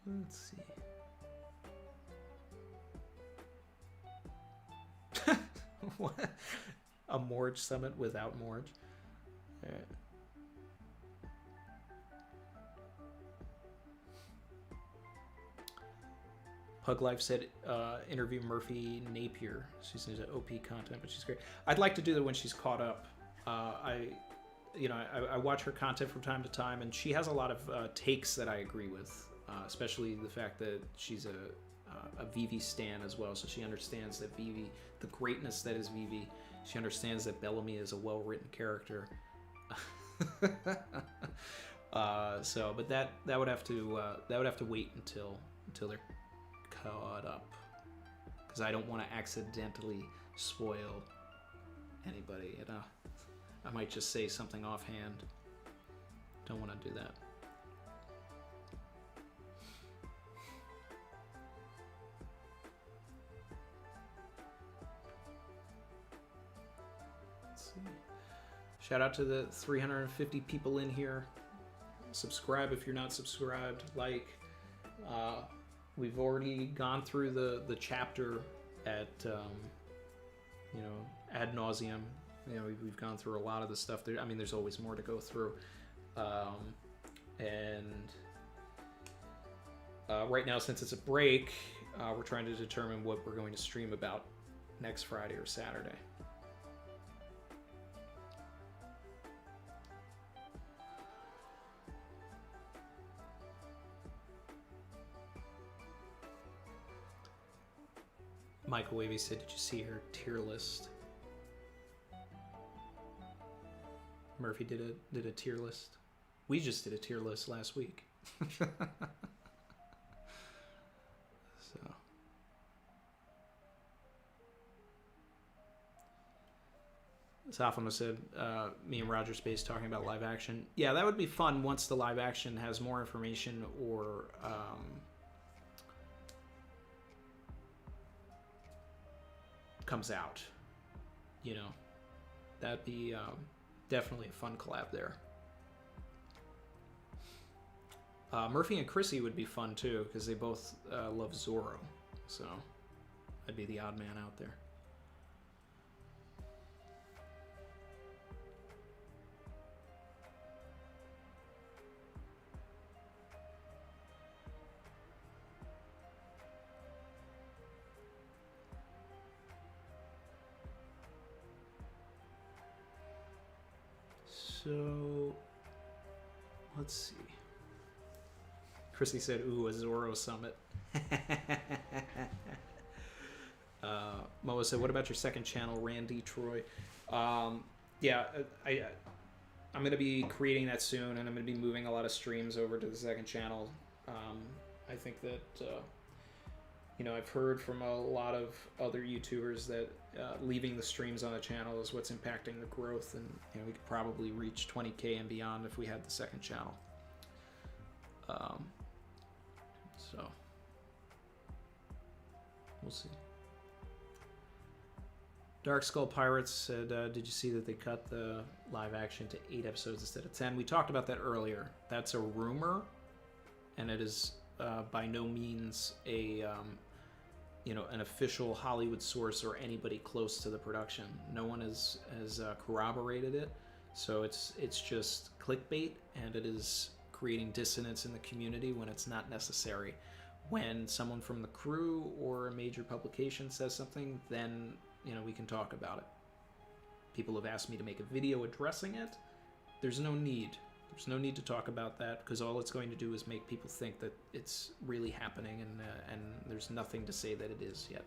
Let's see. What? A Morge summit without Morge? Alright. Pug Life said interview Murphy Napier. She's into OP content, but she's great. I'd like to do that when she's caught up. I watch her content from time to time, and she has a lot of takes that I agree with, especially the fact that she's a Vivi stan as well, so she understands that Vivi, the greatness that is Vivi, she understands that Bellamy is a well-written character. But that would have to wait until they're caught up, because I don't want to accidentally spoil anybody. I might just say something offhand. Don't want to do that. Shout out to the 350 people in here. Subscribe if you're not subscribed. Like, we've already gone through the chapter at ad nauseum. We've gone through a lot of the stuff there. I mean, there's always more to go through. Right now, since it's a break, we're trying to determine what we're going to stream about next Friday or Saturday. Michael Wavy said, did you see her tier list? Murphy did a tier list. We just did a tier list last week. So. Safamo said, me and Roger Space talking about live action. Yeah, that would be fun once the live action has more information or comes out. That'd be definitely a fun collab there. Murphy and Chrissy would be fun too, because they both love Zoro, so I'd be the odd man out there. So, let's see. Chrissy said, ooh, a Zoro summit. Moa said, what about your second channel, Randy Troy? Yeah, I'm going to be creating that soon, and I'm going to be moving a lot of streams over to the second channel. I think that, I've heard from a lot of other YouTubers that leaving the streams on the channel is what's impacting the growth, and we could probably reach 20K and beyond if we had the second channel. So we'll see. Dark Skull Pirates said, did you see that they cut the live action to 8 episodes instead of 10? We talked about that earlier. That's a rumor, and it is by no means a an official Hollywood source or anybody close to the production. No one has corroborated it, so it's just clickbait, and it is creating dissonance in the community when it's not necessary. When someone from the crew or a major publication says something, then we can talk about it. People have asked me to make a video addressing it. There's no need. There's no need to talk about that, because all it's going to do is make people think that it's really happening, and there's nothing to say that it is yet.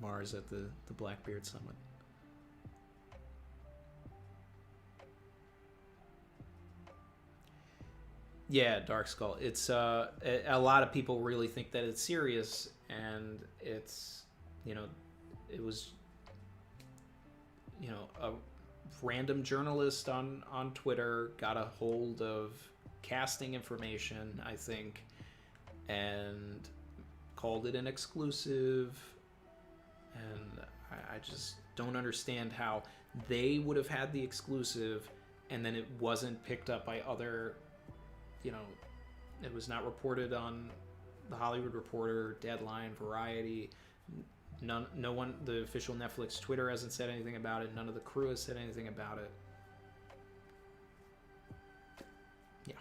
Mars at the Blackbeard Summit. Yeah, Dark Skull. It's a lot of people really think that it's serious, and it's, you know, it was, you know, a random journalist on Twitter got a hold of casting information, I think, and called it an exclusive, and I just don't understand how they would have had the exclusive and then it wasn't picked up by other, you know, it was not reported on The Hollywood Reporter, Deadline, Variety. No one, the official Netflix Twitter hasn't said anything about it. None of the crew has said anything about it. Yeah.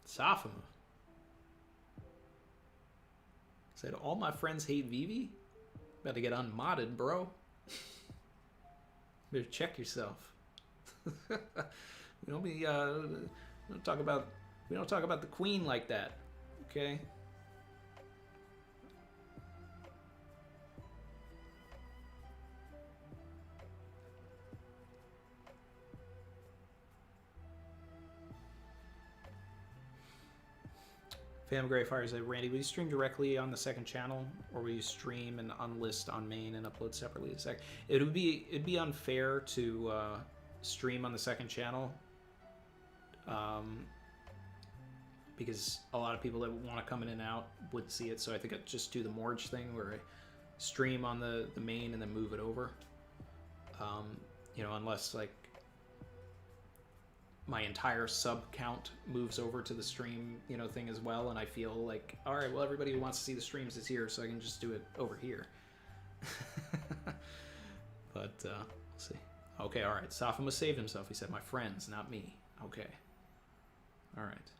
Safama said, all my friends hate Vivi? About to get unmodded, bro. Better check yourself. We don't talk about the queen like that, okay? Phantom Greyfire said, Randy, will you stream directly on the second channel, or will you stream and unlist on main and upload separately to sec? It'd be unfair to stream on the second channel, because a lot of people that want to come in and out would see it. So I think I'd just do the Morge thing where I stream on the main and then move it over. You know, unless like my entire sub count moves over to the stream, you know, thing as well, and I feel like, all right, well, everybody who wants to see the streams is here, so I can just do it over here. But we'll see. Okay, all right. Safama saved himself. He said, "My friends, not me." Okay. All right.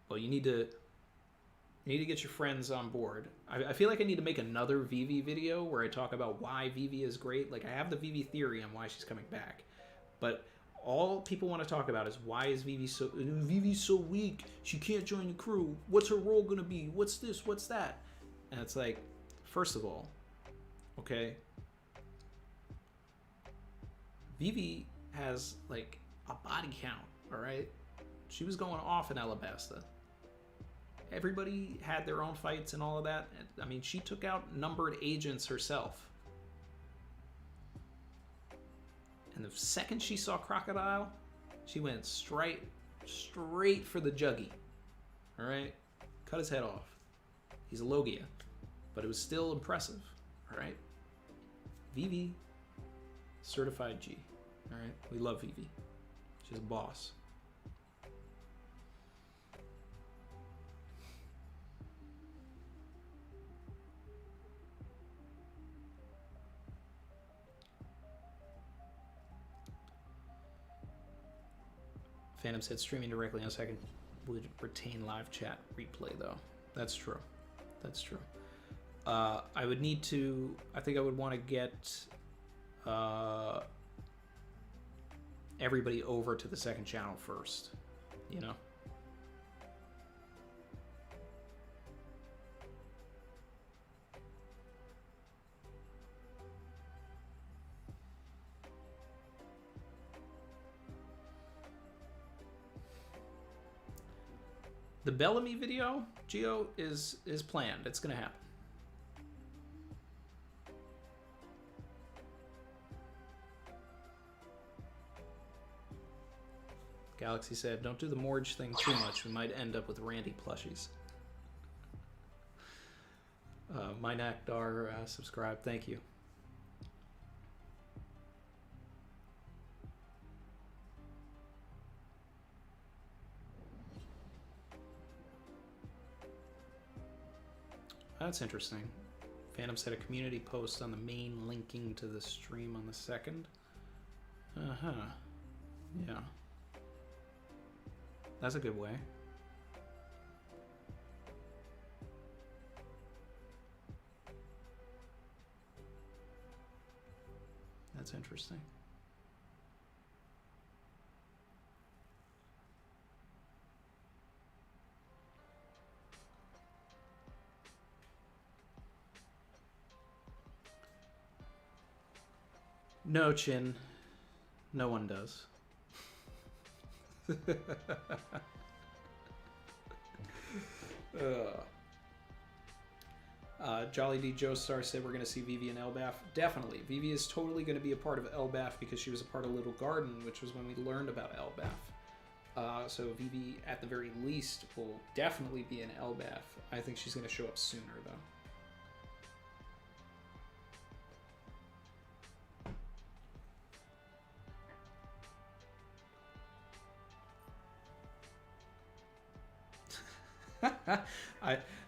Well, you need to get your friends on board. I feel like I need to make another Vivi video where I talk about why Vivi is great. Like, I have the Vivi theory on why she's coming back, but all people want to talk about is why is Vivi's so weak? She can't join the crew. What's her role gonna be? What's this? What's that? And it's like, first of all, okay, Vivi has like a body count, all right? She was going off in Alabasta. Everybody had their own fights and all of that. I mean, she took out numbered agents herself. And the second she saw Crocodile, she went straight for the Juggy. All right? Cut his head off. He's a Logia. But it was still impressive. All right? Vivi, certified G. All right? We love Vivi. She's a boss. Phantom said streaming directly on second would retain live chat replay, though. That's true. That's true. I would need to... I think I would want to get everybody over to the second channel first, you know? The Bellamy video, Geo, is planned. It's gonna happen. Galaxy said, don't do the Morge thing too much. We might end up with Randy plushies. Mynakdar subscribed. Thank you. That's interesting. Phantom said a community post on the main linking to the stream on the second. Uh-huh. Yeah. That's a good way. That's interesting. No, Chin. No one does. Jolly D Joestar said we're going to see Vivi in Elbaf. Definitely. Vivi is totally going to be a part of Elbaf because she was a part of Little Garden, which was when we learned about Elbaf. So Vivi, at the very least, will definitely be in Elbaf. I think she's going to show up sooner, though.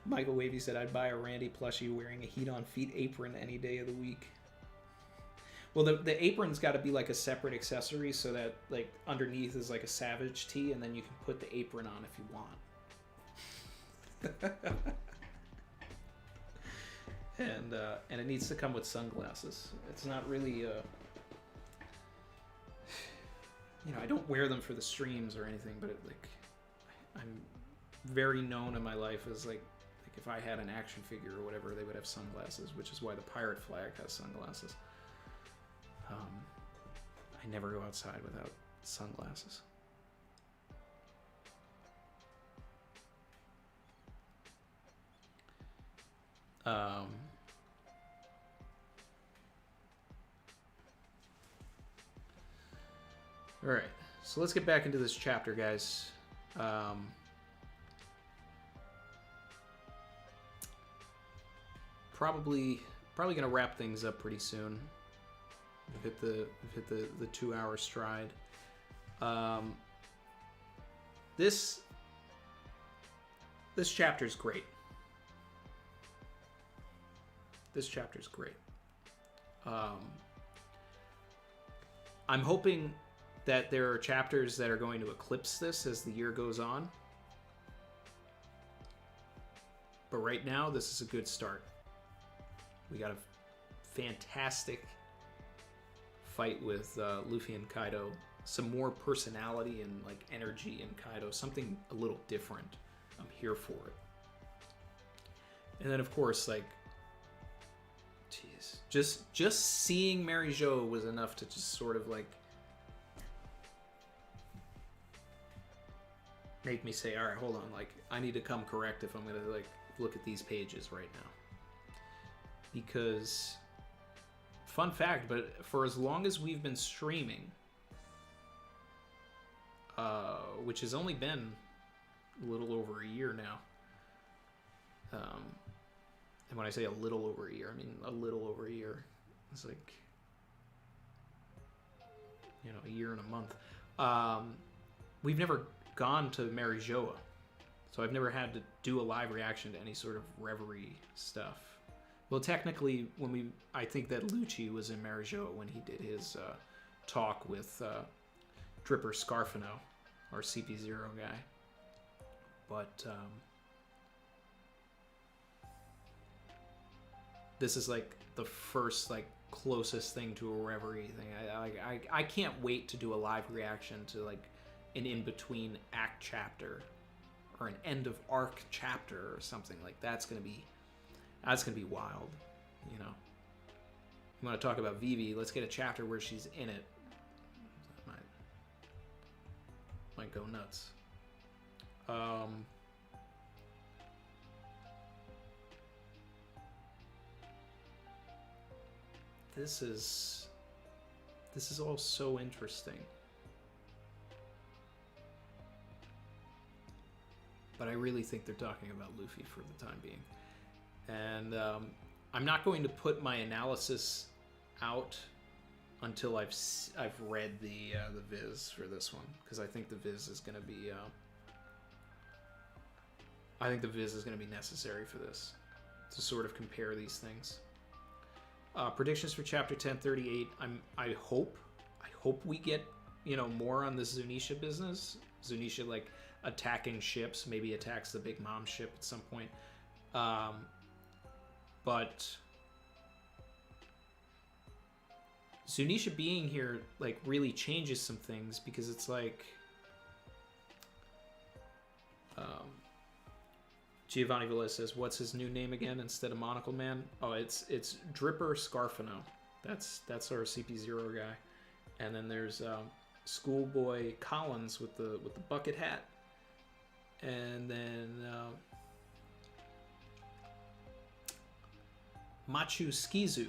Michael Wavy said I'd buy a Randy plushie wearing a heat on feet apron any day of the week. Well, the apron's got to be like a separate accessory so that like underneath is like a Savage tee, and then you can put the apron on if you want. And it needs to come with sunglasses. It's not really you know, I don't wear them for the streams or anything, but I'm very known in my life as like if I had an action figure or whatever, they would have sunglasses, which is why the pirate flag has sunglasses. I never go outside without sunglasses. All right, so let's get back into this chapter, guys. Probably gonna wrap things up pretty soon. We've hit the 2 hour stride. This chapter's great. This chapter's great. I'm hoping that there are chapters that are going to eclipse this as the year goes on. But right now, this is a good start. We got a fantastic fight with Luffy and Kaido. Some more personality and like energy in Kaido. Something a little different. I'm here for it. And then of course, like, jeez, just seeing Mary Jo was enough to just sort of like make me say, all right, hold on, like I need to come correct if I'm gonna like look at these pages right now. Because, fun fact, but for as long as we've been streaming, which has only been a little over a year now, and when I say a little over a year, I mean a little over a year. It's like, you know, a year and a month. We've never gone to Mary Joa, so I've never had to do a live reaction to any sort of Reverie stuff. Well, technically, I think that Lucci was in Mary Jo when he did his talk with Dripper Scarfino, our CP0 guy. But this is like the first like closest thing to a Reverie thing. I can't wait to do a live reaction to like an in-between act chapter or an end of arc chapter or something like that's gonna be wild, you know. You want to talk about Vivi? Let's get a chapter where she's in it. That might go nuts. This is all so interesting. But I really think they're talking about Luffy for the time being. And I'm not going to put my analysis out until I've read the viz for this one, because I think the viz is going to be necessary for this to sort of compare these things. Predictions for chapter 1038. I hope we get, you know, more on this Zunisha business. Zunisha like attacking ships, maybe attacks the Big Mom ship at some point. But Zunisha being here like really changes some things, because it's like Giovanni Villa says, what's his new name again instead of Monocle Man? Oh, it's Dripper Scarfino. That's our CP0 guy. And then there's Schoolboy Collins with the bucket hat. And then Machu Skizu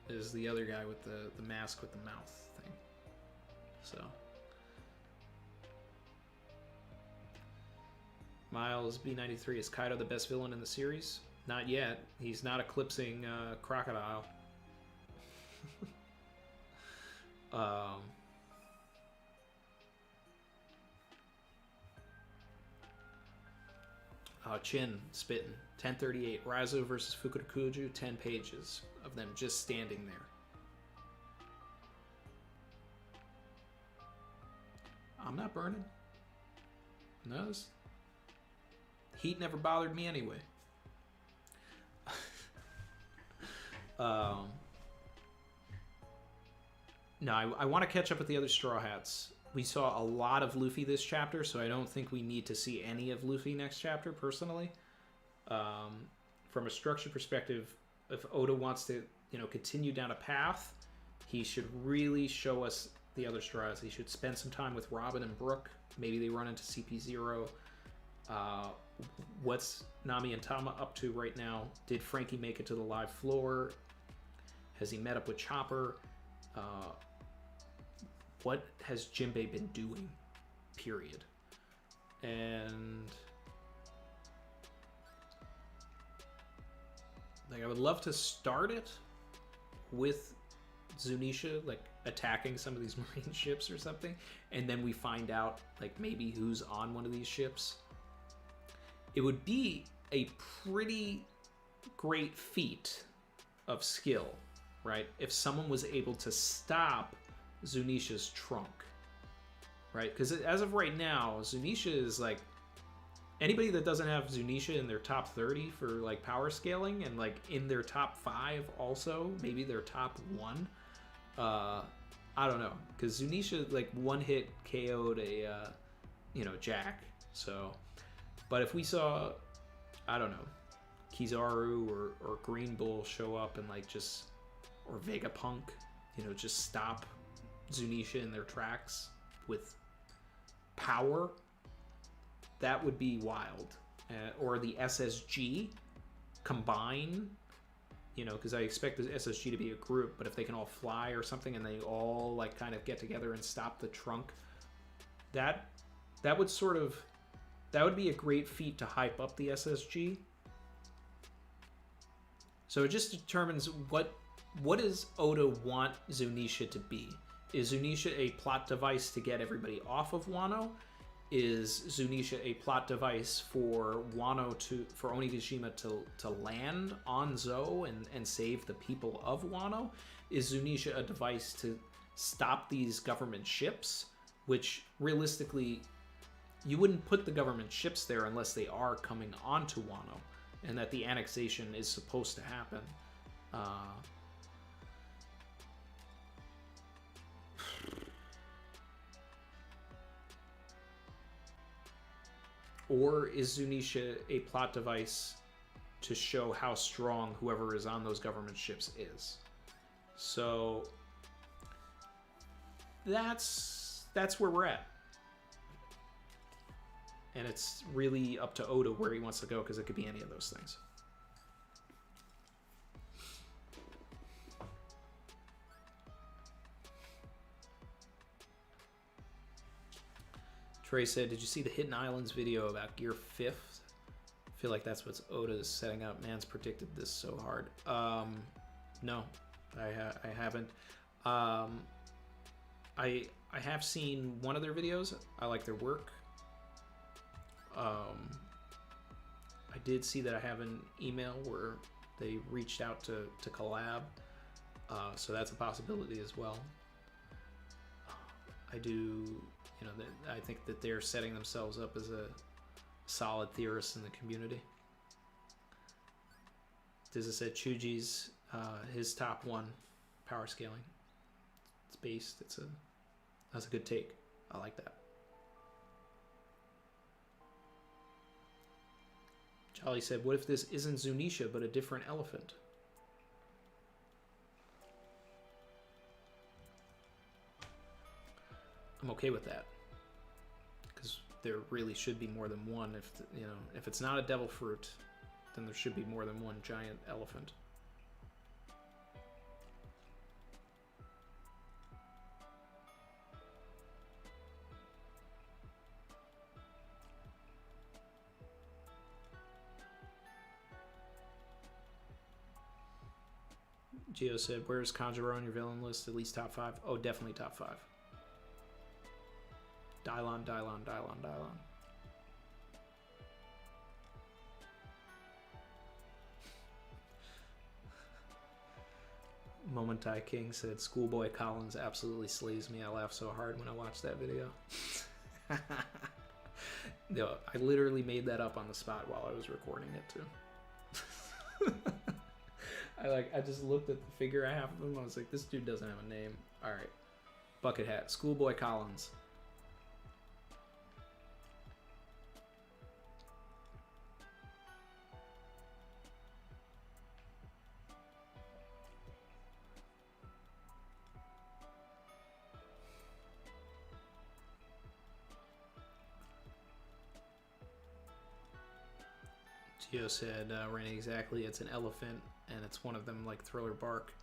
is the other guy with the mask with the mouth thing. So Miles B93, is Kaido the best villain in the series? Not yet. He's not eclipsing Crocodile. Chin spitting. 1038. Raizo versus Fukurokuju. 10 pages of them just standing there. I'm not burning. No, heat never bothered me anyway. No, I want to catch up with the other Straw Hats. We saw a lot of Luffy this chapter, so I don't think we need to see any of Luffy next chapter, personally. From a structure perspective, if Oda wants to, continue down a path, he should really show us the other Straw Hats. He should spend some time with Robin and Brook. Maybe they run into CP0. What's Nami and Tama up to right now? Did Frankie make it to the live floor? Has he met up with Chopper? What has Jinbei been doing? Period. And I would love to start it with Zunisha attacking some of these marine ships or something, and then we find out maybe who's on one of these ships. It would be a pretty great feat of skill, right? If someone was able to stop Zunisha's trunk, right? Because as of right now, Zunisha is anybody that doesn't have Zunisha in their top 30 for power scaling, and in their top 5 also, maybe their top 1. I don't know, because Zunisha one hit KO'd a Jack. So, but if we saw, I don't know, Kizaru or Green Bull show up and or Vegapunk, just stop Zunisha in their tracks with power, that would be wild. Or the SSG combine, because I expect the SSG to be a group, but if they can all fly or something and they all kind of get together and stop the trunk, that would be a great feat to hype up the SSG. So it just determines what does Oda want Zunisha to be? Is Zunisha a plot device to get everybody off of Wano? Is Zunisha a plot device for Onigashima to land on Zou and save the people of Wano? Is Zunisha a device to stop these government ships? Which realistically, you wouldn't put the government ships there unless they are coming onto Wano, and that the annexation is supposed to happen. Or is Zunisha a plot device to show how strong whoever is on those government ships is? So that's where we're at. And it's really up to Oda where he wants to go, because it could be any of those things. Trey said, did you see the Hidden Islands video about Gear 5th? I feel like that's what Oda's setting up. Man's predicted this so hard. No, I haven't. I have seen one of their videos. I like their work. I did see that I have an email where they reached out to collab. So that's a possibility as well. I do... I think that they're setting themselves up as a solid theorist in the community. Dizza said Chuji's his top 1 power scaling. It's based. That's a good take. I like that. Jolly said, what if this isn't Zunisha but a different elephant? I'm okay with that. Because there really should be more than one. If it's not a devil fruit, then there should be more than one giant elephant. Gio said, where's Kanjuro on your villain list? At least top 5? Oh, definitely top 5. Dylon. Momentai King said, Schoolboy Collins absolutely slays me. I laughed so hard when I watched that video. No, I literally made that up on the spot while I was recording it too. I just looked at the figure I have of him. I was like, this dude doesn't have a name. All right, bucket hat, Schoolboy Collins. Gio said, Randy, exactly, it's an elephant, and it's one of them like Thriller Bark.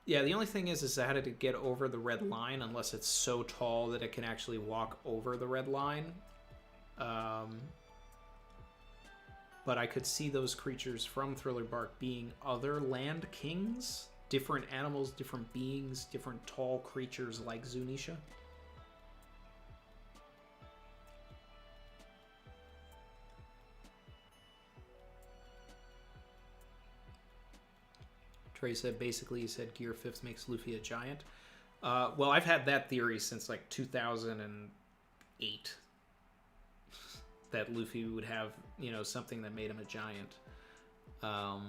Yeah, the only thing is I had to get over the red line unless it's so tall that it can actually walk over the red line. But I could see those creatures from Thriller Bark being other land kings, different animals, different beings, different tall creatures like Zunisha. Trey said, basically, he said Gear 5th makes Luffy a giant. Well, I've had that theory since like 2008. That Luffy would have, something that made him a giant. Or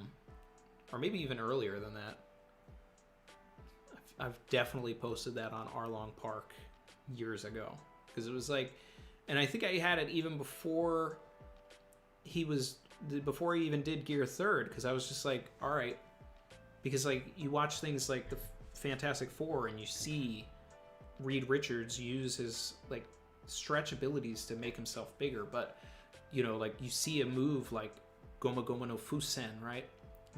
maybe even earlier than that. I've definitely posted that on Arlong Park years ago. Because it was like, and I think I had it even before he even did Gear 3rd. Because I was just like, all right. Because, like, you watch things like the Fantastic Four and you see Reed Richards use his, like, stretch abilities to make himself bigger. But, like, you see a move like Goma Goma no Fusen, right?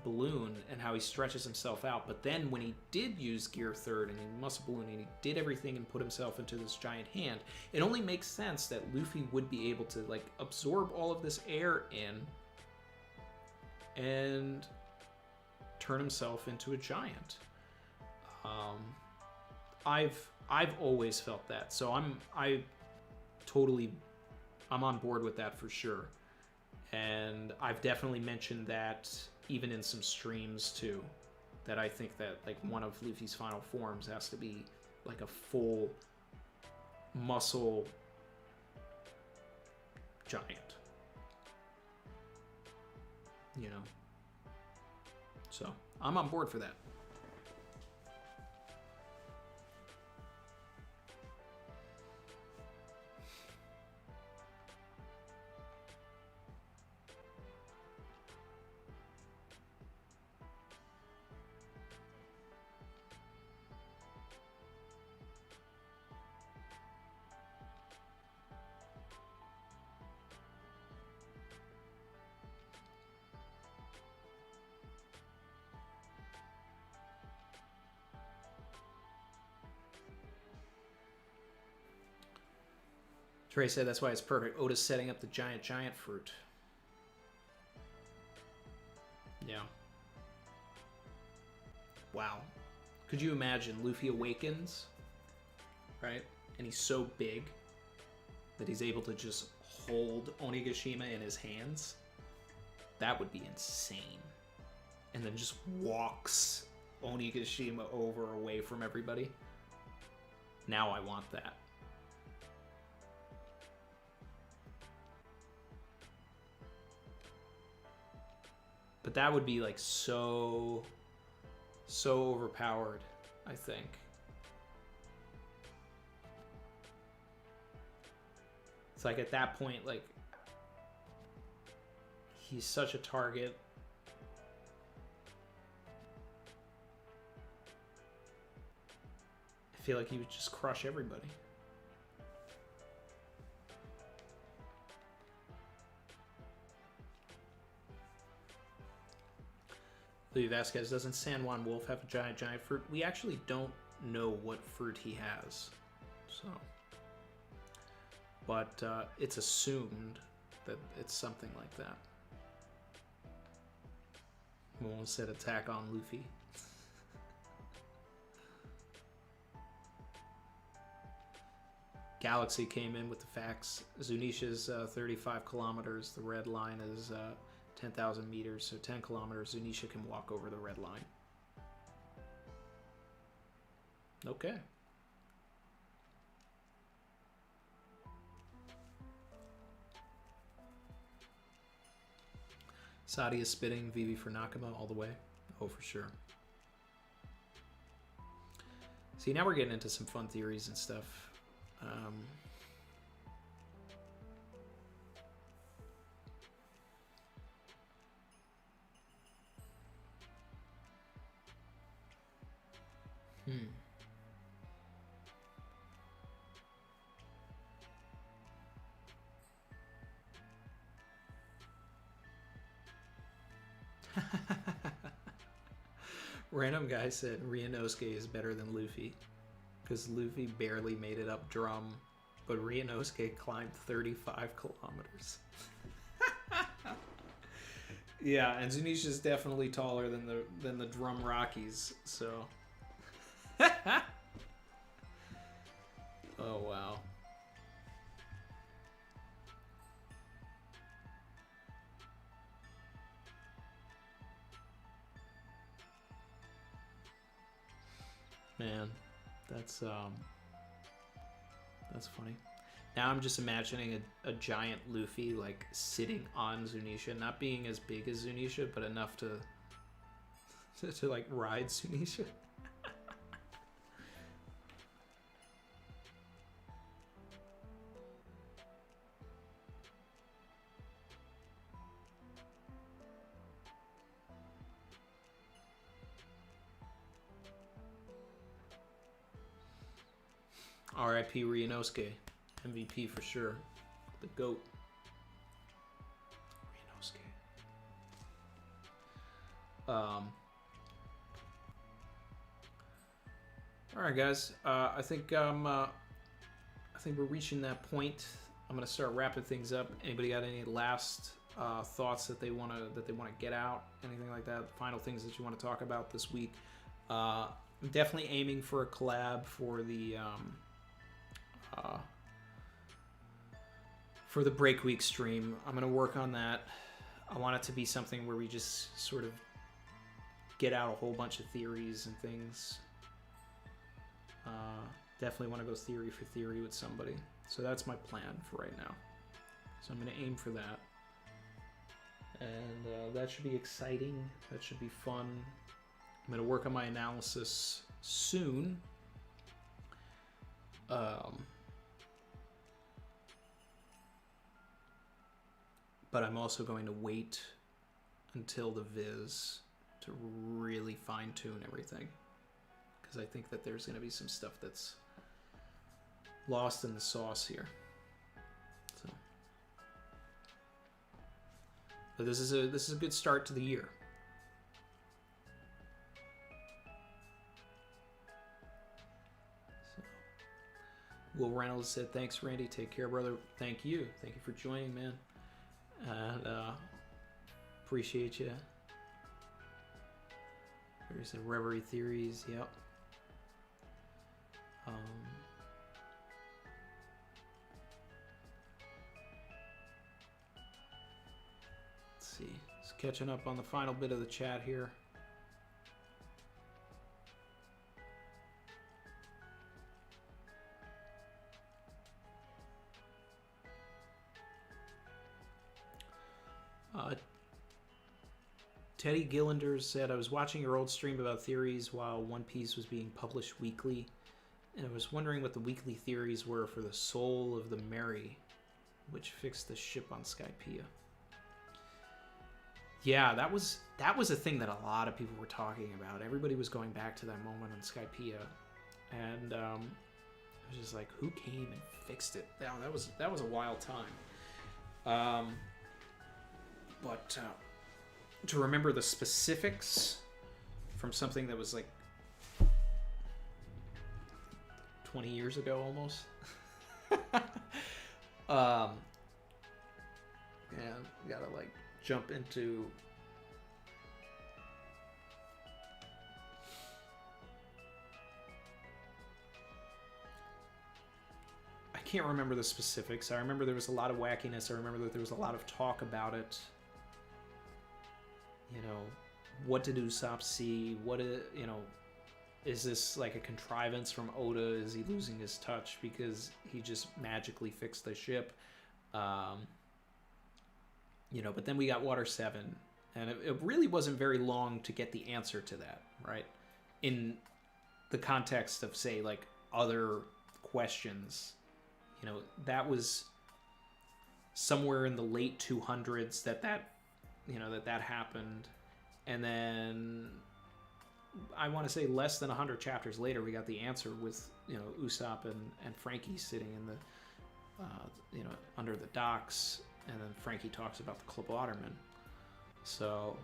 Balloon, and how he stretches himself out. But then when he did use Gear 3rd and he muscle balloon and he did everything and put himself into this giant hand, it only makes sense that Luffy would be able to, like, absorb all of this air in and turn himself into a giant. I've always felt that, so I'm on board with that for sure. And I've definitely mentioned that even in some streams too, that I think that like one of Luffy's final forms has to be like a full muscle giant, So I'm on board for that. Trey said that's why it's perfect. Oda's setting up the giant fruit. Yeah. Wow. Could you imagine Luffy awakens, right? And he's so big that he's able to just hold Onigashima in his hands? That would be insane. And then just walks Onigashima away from everybody. Now I want that. But that would be like so overpowered, I think. It's like at that point, like, he's such a target. I feel like he would just crush everybody. Louis Vasquez, doesn't San Juan Wolf have a giant fruit? We actually don't know what fruit he has. So, but it's assumed that it's something like that. We won't set attack on Luffy. Galaxy came in with the facts. Zunisha's 35 kilometers. The red line is 10,000 meters, so 10 kilometers. Zunisha can walk over the red line. Okay. Sadi is spitting. Vivi for Nakama all the way. Oh, for sure. See, now we're getting into some fun theories and stuff. Random guy said Ryunosuke is better than Luffy because Luffy barely made it up drum, but Ryunosuke climbed 35 kilometers. Yeah, and Zunisha's definitely taller than the drum Rockies, so. Oh wow. Man, that's funny. Now I'm just imagining a giant Luffy like sitting on Zunisha, not being as big as Zunisha, but enough to like ride Zunisha. R.I.P. Ryunosuke. MVP for sure. The GOAT. Ryunosuke. Alright guys. I think we're reaching that point. I'm gonna start wrapping things up. Anybody got any last thoughts that they wanna get out? Anything like that? Final things that you want to talk about this week? I'm definitely aiming for a collab for the break week stream. I'm gonna work on that. I want it to be something where we just sort of get out a whole bunch of theories and things. Definitely want to go theory for theory with somebody. So that's my plan for right now. So I'm gonna aim for that. And that should be exciting. That should be fun. I'm gonna work on my analysis soon. But I'm also going to wait until the Viz to really fine-tune everything. Because I think that there's going to be some stuff that's lost in the sauce here. So. But this is a good start to the year. So. Will Reynolds said, "Thanks, Randy. Take care, brother." Thank you. Thank you for joining, man. And appreciate you. There's the Reverie Theories. Yep. Let's see. Just catching up on the final bit of the chat here. Teddy Gillinder said, "I was watching your old stream about theories while One Piece was being published weekly, and I was wondering what the weekly theories were for the soul of the Mary, which fixed the ship on Skypiea." Yeah, that was a thing that a lot of people were talking about. Everybody was going back to that moment on Skypiea, and it was just like, who came and fixed it? That was a wild time. But to remember the specifics from something that was like 20 years ago almost. And gotta like jump into I can't remember the specifics. I remember there was a lot of wackiness. I remember that there was a lot of talk about it. You know, what did Usopp see? Is this like a contrivance from Oda? Is he losing his touch because he just magically fixed the ship? But then we got Water 7, and it really wasn't very long to get the answer to that, right? In the context of, say, like, other questions, that was somewhere in the late 200s that happened. And then I want to say less than 100 chapters later, we got the answer with, Usopp and Frankie sitting in the, under the docks. And then Frankie talks about the Club Waterman. So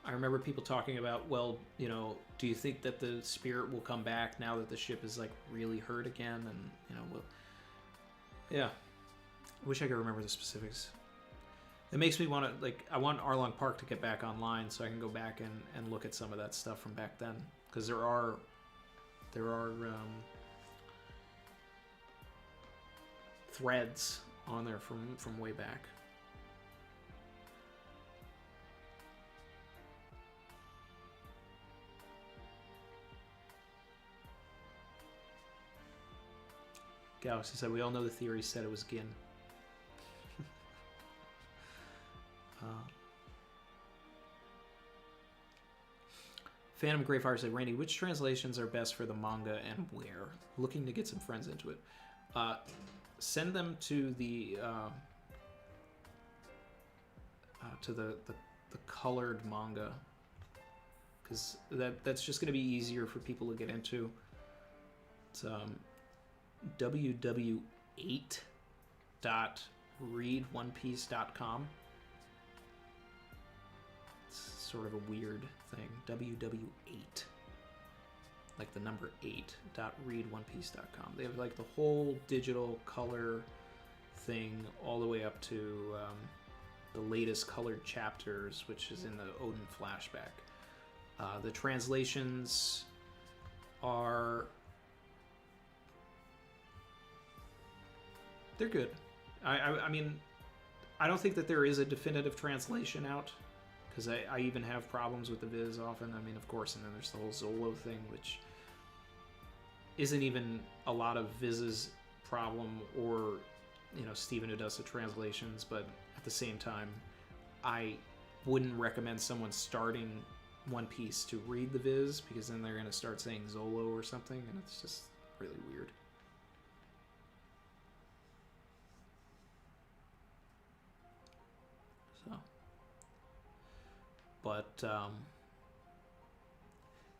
I remember people talking about, well, do you think that the spirit will come back now that the ship is like really hurt again? And, yeah. I wish I could remember the specifics. It makes me want to, I want Arlong Park to get back online so I can go back and look at some of that stuff from back then. Because there are threads on there from way back. Galaxy said, we all know the theory said it was Gin. Phantom Greyfire said, Randy, which translations are best for the manga and where? Looking to get some friends into it. Send them to the colored manga, because that's just going to be easier for people to get into. It's www.8.readonepiece.com. It's sort of a weird thing. www.8, like the number 8.readonepiece.com. They have like the whole digital color thing all the way up to the latest colored chapters, which is in the Odin flashback. The translations are... they're good. I mean, I don't think that there is a definitive translation out, because I even have problems with the Viz often. I mean, of course, and then there's the whole Zolo thing, which isn't even a lot of Viz's problem, or, Steven who does the translations, but at the same time, I wouldn't recommend someone starting One Piece to read the Viz, because then they're going to start saying Zolo or something, and it's just really weird. But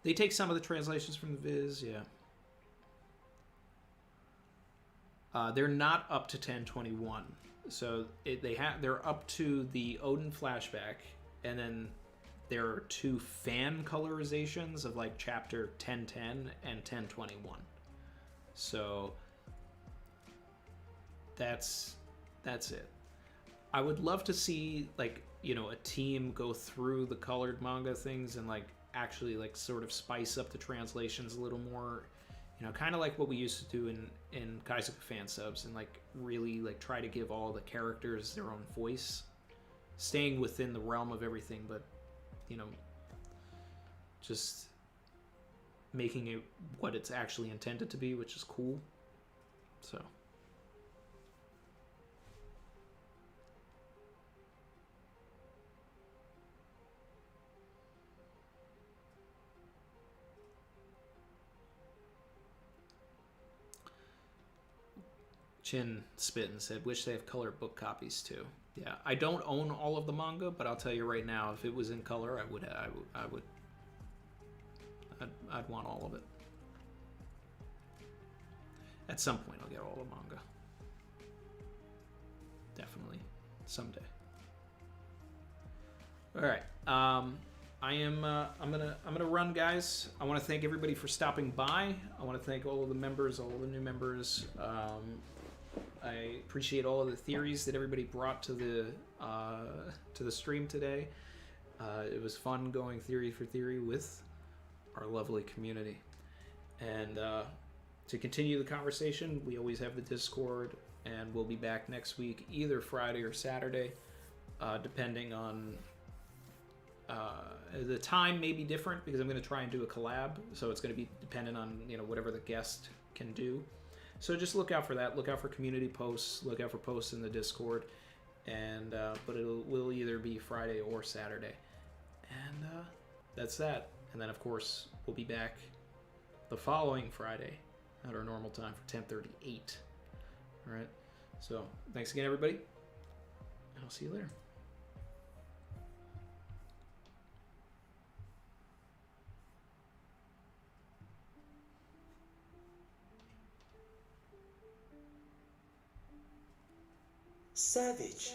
they take some of the translations from the Viz, yeah. They're not up to 1021, so they're up to the Odin flashback, and then there are 2 fan colorizations of like chapter 1010 and 1021. So that's it. I would love to see like, a team go through the colored manga things and like actually like sort of spice up the translations a little more, kind of like what we used to do in Kaizoku fan subs, and like really like try to give all the characters their own voice, staying within the realm of everything, but just making it what it's actually intended to be, which is cool. So Chin spit and said, wish they have color book copies too. Yeah, I don't own all of the manga, but I'll tell you right now, if it was in color, I'd want all of it. At some point, I'll get all the manga. Definitely, someday. All right. I'm gonna run, guys. I want to thank everybody for stopping by. I want to thank all of the members, all of the new members. I appreciate all of the theories that everybody brought to the stream today. It was fun going theory for theory with our lovely community. And to continue the conversation, we always have the Discord, and we'll be back next week, either Friday or Saturday, depending on the time may be different because I'm going to try and do a collab, so it's going to be dependent on whatever the guest can do. So just look out for that. Look out for community posts. Look out for posts in the Discord, and but will either be Friday or Saturday, and that's that. And then of course we'll be back the following Friday at our normal time for 10:38. All right. So thanks again, everybody, and I'll see you later. Savage.